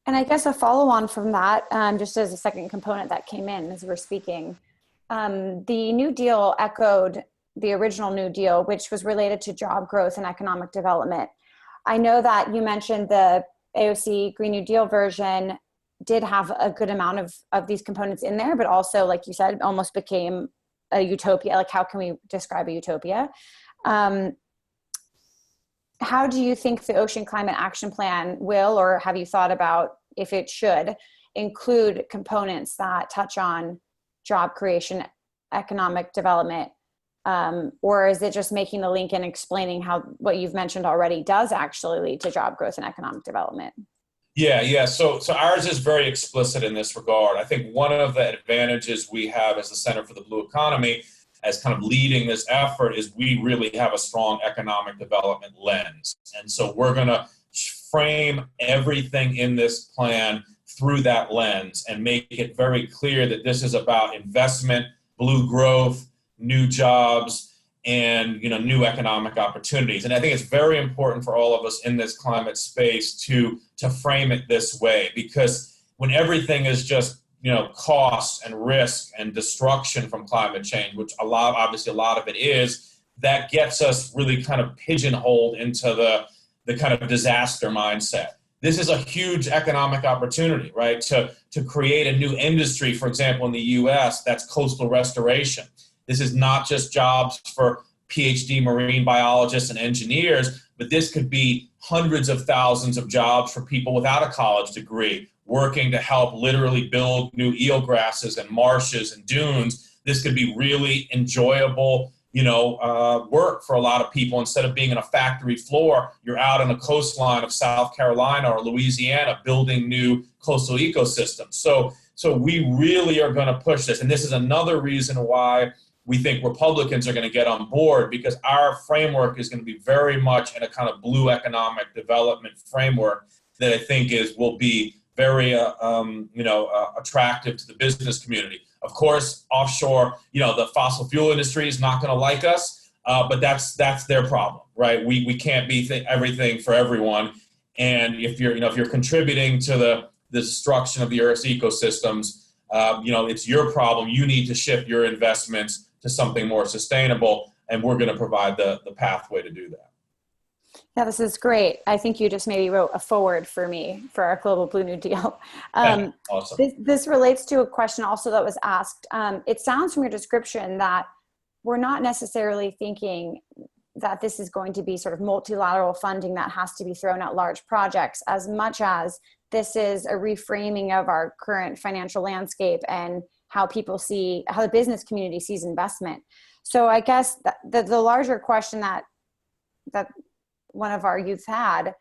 And I guess a follow-on from that, just as a second component that came in as we're speaking, the New Deal echoed the original New Deal, which was related to job growth and economic development. I know that you mentioned the AOC Green New Deal version did have a good amount of these components in there, but also, like you said, almost became a utopia. Like, how can we describe a utopia? How do you think the Ocean Climate Action Plan will, or have you thought about if it should, include components that touch on job creation, economic development, or is it just making the link and explaining how what you've mentioned already does actually lead to job growth and economic development? Yeah. So ours is very explicit in this regard. I think one of the advantages we have as the Center for the Blue Economy, as kind of leading this effort, is we really have a strong economic development lens. And so we're going to frame everything in this plan through that lens and make it very clear that this is about investment, blue growth, new jobs, and new economic opportunities. And I think it's very important for all of us in this climate space to frame it this way, because when everything is just costs and risk and destruction from climate change, which obviously a lot of it is, that gets us really kind of pigeonholed into the kind of disaster mindset. This is a huge economic opportunity, right? To create a new industry, for example, in the US, that's coastal restoration. This is not just jobs for PhD marine biologists and engineers, but this could be hundreds of thousands of jobs for people without a college degree, working to help literally build new eelgrasses and marshes and dunes. This could be really enjoyable, work for a lot of people. Instead of being in a factory floor, you're out on the coastline of South Carolina or Louisiana building new coastal ecosystems. So we really are going to push this. And this is another reason why we think Republicans are going to get on board, because our framework is going to be very much in a kind of blue economic development framework that I think will be very attractive to the business community. Of course, offshore, the fossil fuel industry is not going to like us, but that's their problem, right? We can't be everything for everyone, and if you're contributing to the destruction of the Earth's ecosystems, it's your problem. You need to shift your investments to something more sustainable, and we're going to provide the pathway to do that. Yeah, this is great. I think you just maybe wrote a forward for me for our Global Blue New Deal. Awesome. This relates to a question also that was asked. It sounds from your description that we're not necessarily thinking that this is going to be sort of multilateral funding that has to be thrown at large projects, as much as this is a reframing of our current financial landscape and how the business community sees investment. So I guess the larger question that one of our youth had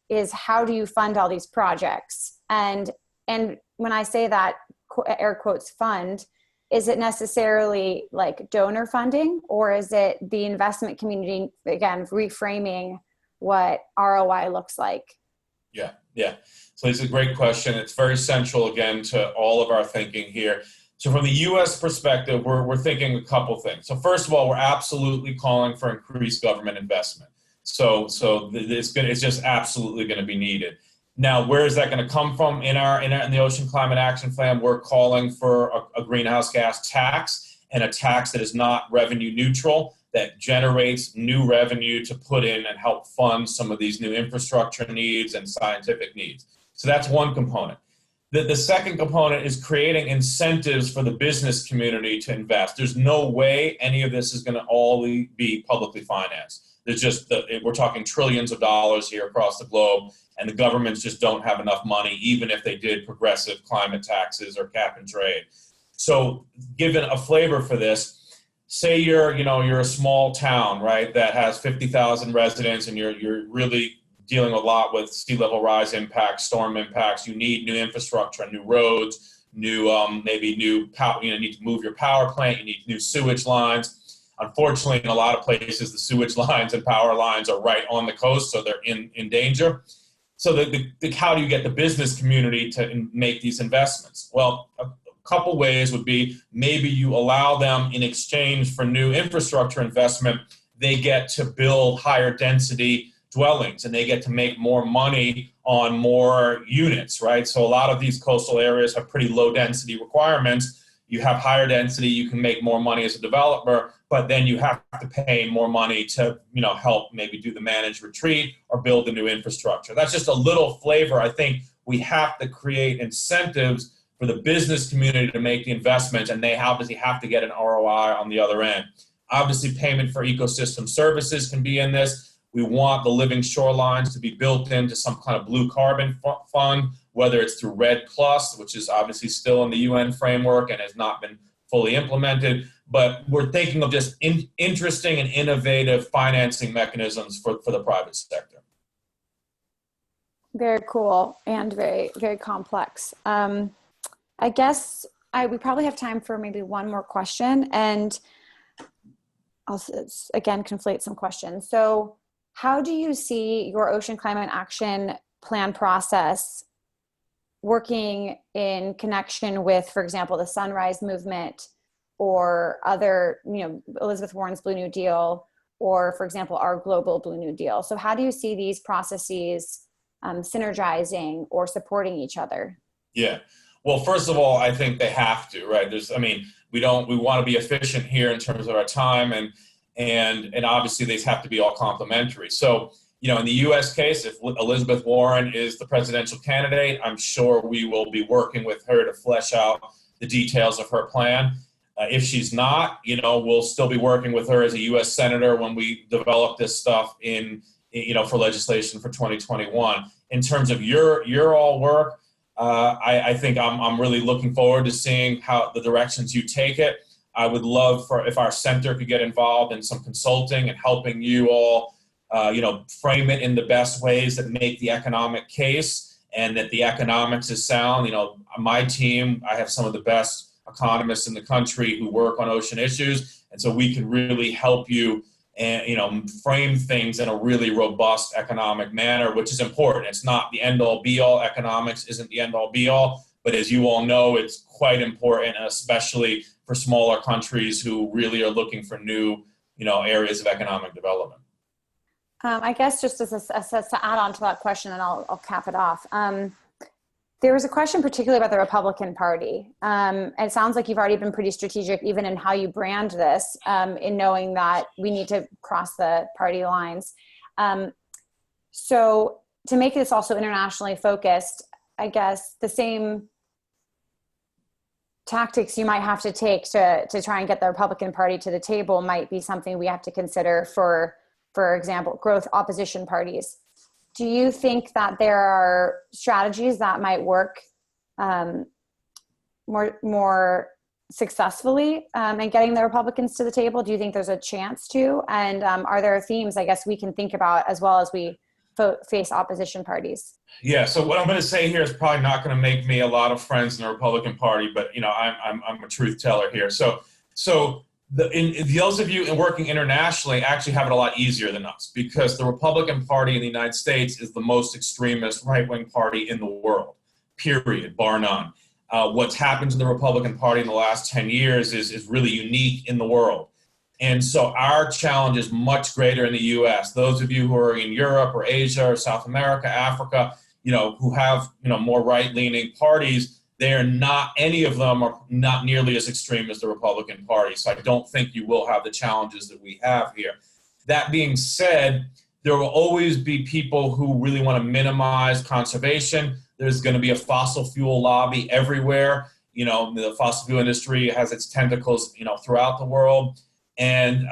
is, how do you fund all these projects? And when I say that, air quotes, fund, is it necessarily like donor funding, or is it the investment community, again, reframing what ROI looks like? Yeah. So it's a great question. It's very central, again, to all of our thinking here. So from the U.S. perspective, we're thinking a couple things. So first of all, we're absolutely calling for increased government investment. So it's just absolutely going to be needed. Now, where is that going to come from? In the Ocean Climate Action Plan, we're calling for a greenhouse gas tax, and a tax that is not revenue neutral, that generates new revenue to put in and help fund some of these new infrastructure needs and scientific needs. So that's one component. The second component is creating incentives for the business community to invest. There's no way any of this is going to all be publicly financed. There's just, we're talking trillions of dollars here across the globe, and the governments just don't have enough money, even if they did progressive climate taxes or cap and trade. So given a flavor for this, say you're a small town, right, that has 50,000 residents, and you're really dealing a lot with sea level rise impacts, storm impacts. You need new infrastructure, new roads, maybe new power. You need to move your power plant. You need new sewage lines. Unfortunately, in a lot of places, the sewage lines and power lines are right on the coast, so they're in danger. So how do you get the business community to make these investments? Well, a couple ways would be, maybe you allow them, in exchange for new infrastructure investment, they get to build higher density dwellings, and they get to make more money on more units, right? So a lot of these coastal areas have pretty low density requirements. You have higher density, you can make more money as a developer, but then you have to pay more money to, help maybe do the managed retreat or build the new infrastructure. That's just a little flavor. I think we have to create incentives for the business community to make the investments, and they obviously have to get an ROI on the other end. Obviously, payment for ecosystem services can be in this. We want the living shorelines to be built into some kind of blue carbon fund, whether it's through REDD+, which is obviously still in the UN framework and has not been fully implemented. But we're thinking of just interesting and innovative financing mechanisms for the private sector. Very cool and very, very complex. I guess we probably have time for maybe one more question, and I'll again conflate some questions. So how do you see your Ocean Climate Action Plan process working in connection with, for example, the Sunrise Movement or other, Elizabeth Warren's Blue New Deal, or, for example, our Global Blue New Deal? So how do you see these processes synergizing or supporting each other? Yeah. Well, first of all, I think they have to, right? We want to be efficient here in terms of our time, and obviously these have to be all complementary. So, in the U.S. case, if Elizabeth Warren is the presidential candidate, I'm sure we will be working with her to flesh out the details of her plan. If she's not, we'll still be working with her as a U.S. senator when we develop this stuff for legislation for 2021. In terms of your all work, I think I'm really looking forward to seeing how the directions you take it. I would love if our center could get involved in some consulting and helping you all, frame it in the best ways that make the economic case and that the economics is sound. My team, I have some of the best economists in the country who work on ocean issues, And so we can really help you and, you know, frame things in a really robust economic manner, which is important. It's not the end all be all. Economics isn't the end all be all, but as you all know, it's quite important, especially for smaller countries who really are looking for new, you know, areas of economic development. I guess just as to add on to that question, and I'll cap it off. There was a question particularly about the Republican Party. And it sounds like you've already been pretty strategic even in how you brand this, in knowing that we need to cross the party lines. So to make this also internationally focused, I guess the same tactics you might have to take to try and get the Republican Party to the table might be something we have to consider for example, growth opposition parties. Do you think that there are strategies that might work more successfully in getting the Republicans to the table? Do you think there's a chance to? And are there themes, I guess, we can think about as well as we face opposition parties? Yeah. So what I'm going to say here is probably not going to make me a lot of friends in the Republican Party, but you know, I'm a truth teller here. So those of you working internationally actually have it a lot easier than us, because the Republican Party in the United States is the most extremist right-wing party in the world, period, bar none. What's happened to the Republican Party in the last 10 years is really unique in the world. And so our challenge is much greater in the US. Those of you who are in Europe or Asia or South America, Africa, you know, who have, you know, more right-leaning parties, they're not, any of them are not nearly as extreme as the Republican Party. So I don't think you will have the challenges that we have here. That being said, there will always be people who really want to minimize conservation. There's going to be a fossil fuel lobby everywhere. You know, the fossil fuel industry has its tentacles, you know, throughout the world. And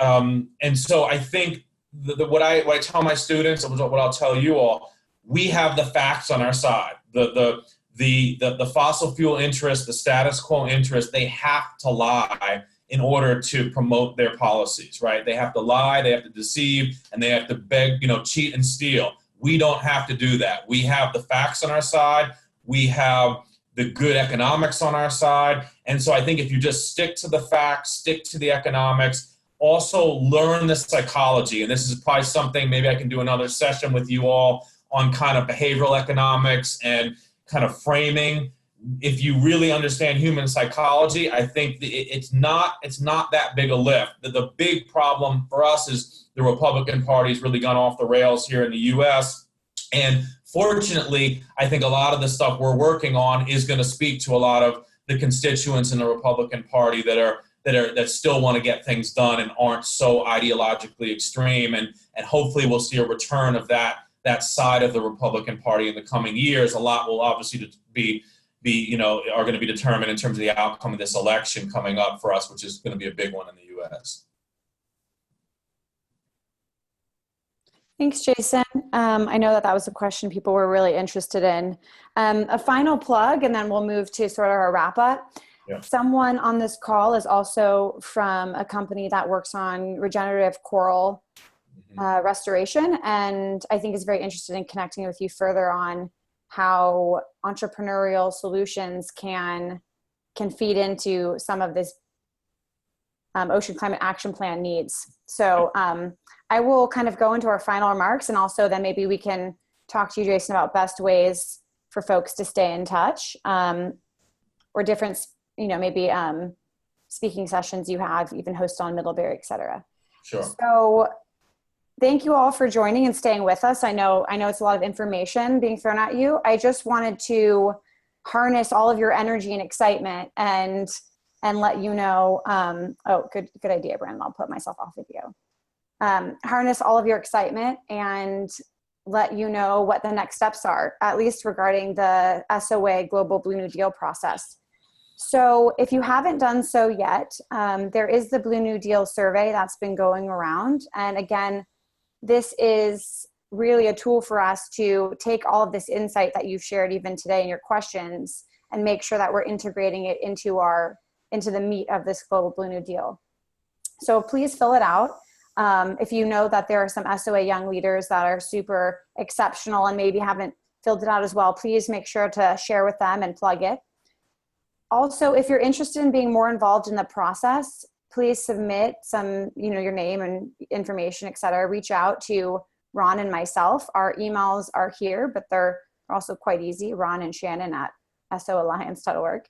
so I think what I tell my students, and what I'll tell you all, we have the facts on our side. The fossil fuel interest, the status quo interest, they have to lie in order to promote their policies, right? They have to lie, they have to deceive, and they have to beg, you know, cheat and steal. We don't have to do that. We have the facts on our side. We have the good economics on our side. And so I think if you just stick to the facts, stick to the economics, also learn the psychology. And this is probably something, maybe I can do another session with you all on kind of behavioral economics and kind of framing. If you really understand human psychology, I think it's not that big a lift. The big problem for us is the Republican Party's really gone off the rails here in the US. And fortunately, I think a lot of the stuff we're working on is going to speak to a lot of the constituents in the Republican Party that still want to get things done and aren't so ideologically extreme. And hopefully we'll see a return of that side of the Republican Party in the coming years. A lot will obviously be are going to be determined in terms of the outcome of this election coming up for us, which is going to be a big one in the U.S. Thanks, Jason. I know that was a question people were really interested in. A final plug, and then we'll move to sort of a wrap up. Yeah. Someone on this call is also from a company that works on regenerative coral restoration, and I think is very interested in connecting with you further on how entrepreneurial solutions can feed into some of this Ocean Climate Action Plan needs. So I will kind of go into our final remarks, and also then maybe we can talk to you, Jason, about best ways for folks to stay in touch, or different, maybe speaking sessions you have, even host on Middlebury, et cetera. Sure. So thank you all for joining and staying with us. I know it's a lot of information being thrown at you. I just wanted to harness all of your energy and excitement and let you know, good idea, Brandon. I'll put myself off video. Harness all of your excitement and let you know what the next steps are, at least regarding the SOA Global Blue New Deal process. So if you haven't done so yet, there is the Blue New Deal survey that's been going around. And again, this is really a tool for us to take all of this insight that you've shared even today in your questions and make sure that we're integrating it into the meat of this Global Blue New Deal. So please fill it out. If you know that there are some SOA young leaders that are super exceptional and maybe haven't filled it out as well, please make sure to share with them and plug it. Also, if you're interested in being more involved in the process, please submit some, your name and information, et cetera. Reach out to Ron and myself. Our emails are here, but they're also quite easy. Ron and Shannon at soalliance.org.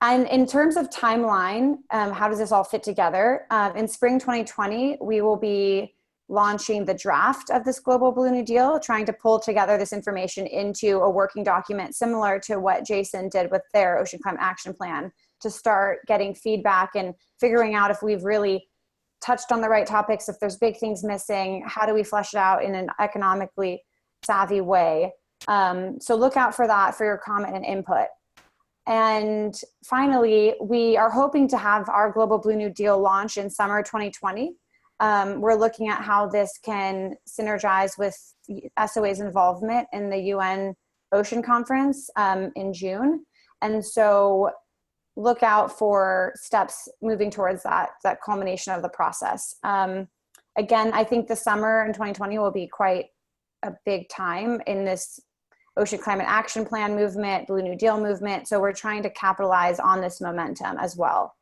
And in terms of timeline, how does this all fit together? In spring 2020, we will be launching the draft of this Global Blue New Deal, trying to pull together this information into a working document similar to what Jason did with their Ocean Climate Action Plan, to start getting feedback and figuring out if we've really touched on the right topics, if there's big things missing, how do we flesh it out in an economically savvy way. So look out for that, for your comment and input. And finally, we are hoping to have our Global Blue New Deal launch in summer 2020. We're looking at how this can synergize with SOA's involvement in the UN Ocean Conference in June. And so look out for steps moving towards that culmination of the process. Again, I think the summer in 2020 will be quite a big time in this Ocean Climate Action Plan movement, Blue New Deal movement. So we're trying to capitalize on this momentum as well.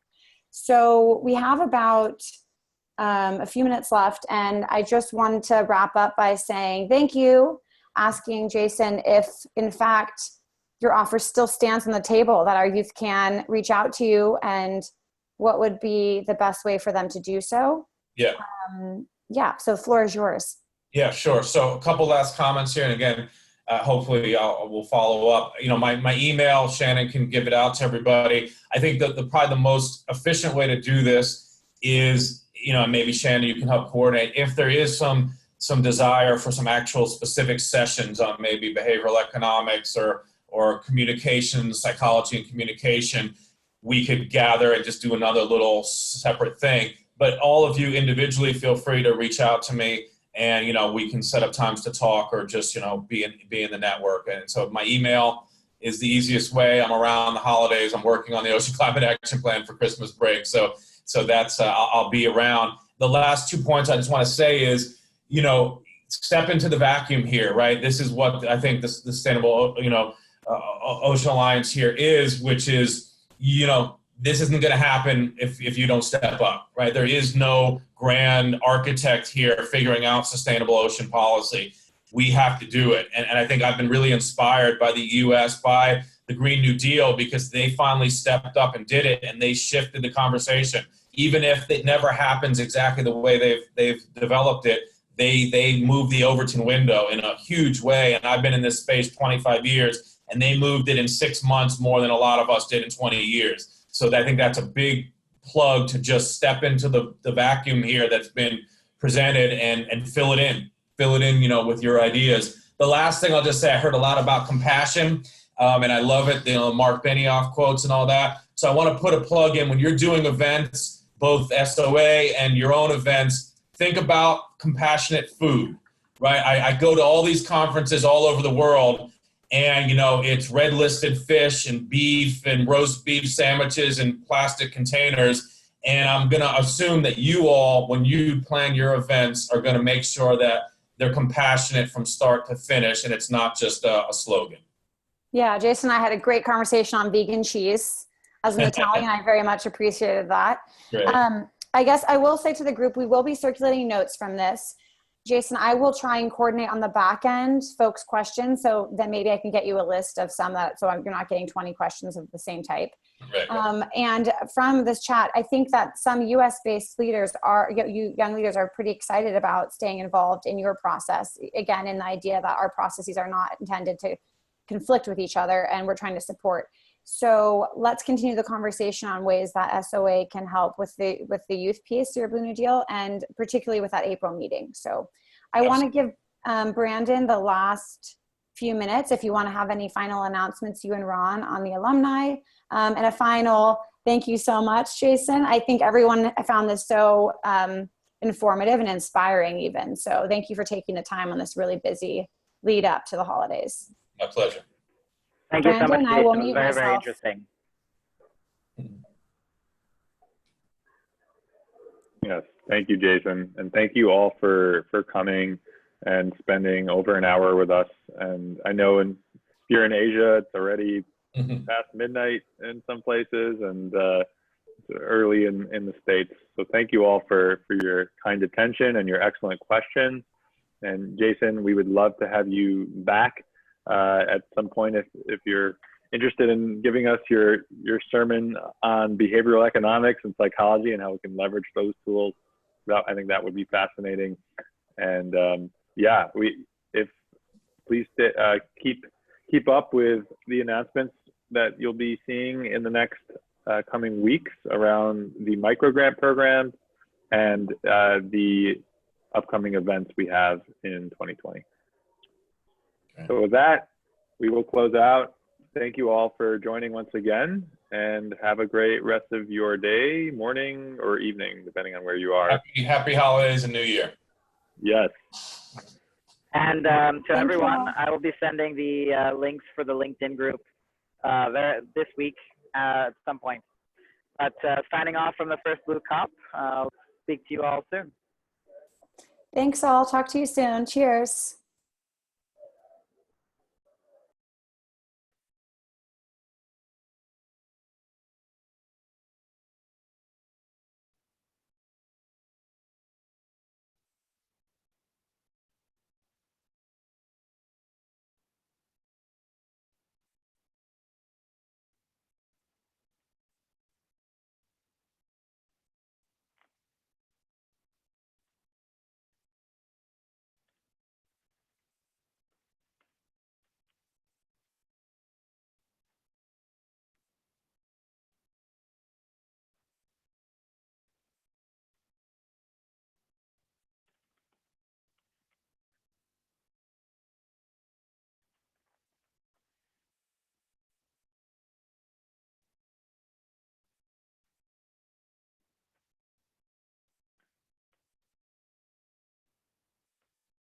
So we have about a few minutes left, and I just wanted to wrap up by saying thank you, asking Jason if in fact your offer still stands on the table, that our youth can reach out to you, and what would be the best way for them to do so. Yeah. So the floor is yours. Yeah, sure. So a couple last comments here. And again, hopefully we'll follow up. My email, Shannon can give it out to everybody. I think that probably the most efficient way to do this is, maybe Shannon, you can help coordinate. If there is some desire for some actual specific sessions on maybe behavioral economics or communication, psychology and communication, we could gather and just do another little separate thing. But all of you individually, feel free to reach out to me, and we can set up times to talk, or just be in the network. And so my email is the easiest way. I'm around the holidays. I'm working on the Ocean Climate Action Plan for Christmas break, so that's I'll be around. The last 2 points I just want to say is, step into the vacuum here, right? This is what I think the Sustainable Ocean Alliance here is, which is, this isn't going to happen if you don't step up, right? There is no grand architect here figuring out sustainable ocean policy. We have to do it. And I think I've been really inspired by the U.S., by the Green New Deal, because they finally stepped up and did it, and they shifted the conversation. Even if it never happens exactly the way they've developed it, they moved the Overton window in a huge way. And I've been in this space 25 years, and they moved it in 6 months more than a lot of us did in 20 years. So I think that's a big plug to just step into the vacuum here that's been presented and fill it in, with your ideas. The last thing I'll just say, I heard a lot about compassion, and I love it, Mark Benioff quotes and all that. So I want to put a plug in. When you're doing events, both SOA and your own events, think about compassionate food, right? I go to all these conferences all over the world, and, it's red listed fish and beef and roast beef sandwiches in plastic containers. And I'm going to assume that you all, when you plan your events, are going to make sure that they're compassionate from start to finish, and it's not just a slogan. Yeah, Jason and I had a great conversation on vegan cheese. As an Italian, I very much appreciated that. Great. I guess I will say to the group, we will be circulating notes from this. Jason, I will try and coordinate on the back end folks' questions, so then maybe I can get you a list of some so you're not getting 20 questions of the same type. Right. And from this chat, I think that some US-based leaders young leaders are pretty excited about staying involved in your process. Again, in the idea that our processes are not intended to conflict with each other, and we're trying to support. So let's continue the conversation on ways that SOA can help with the youth piece through Blue New Deal, and particularly with that April meeting. So I want to give Brandon the last few minutes if you want to have any final announcements, you and Ron, on the alumni, and a final thank you so much, Jason. I think everyone found this so informative and inspiring even. So thank you for taking the time on this really busy lead up to the holidays. My pleasure. Thank you so much, Brandon, I Jason. will It was mute very, very myself. interesting. Yes, thank you, Jason, and thank you all for coming and spending over an hour with us. And I know if you're in Asia, it's already past midnight in some places, and early in the States. So thank you all for your kind attention and your excellent questions. And Jason, we would love to have you back at some point if you're interested in giving us your sermon on behavioral economics and psychology and how we can leverage those tools. I think that would be fascinating. And yeah, please keep up with the announcements that you'll be seeing in the next coming weeks around the microgrant programs and the upcoming events we have in 2020. Okay. So with that, we will close out. Thank you all for joining once again, and have a great rest of your day, morning, or evening, depending on where you are. Happy holidays and New Year. Yes. And to everyone, I will be sending the links for the LinkedIn group this week at some point. But signing off from the First Blue Cop, I'll speak to you all soon. Thanks all. Talk to you soon. Cheers.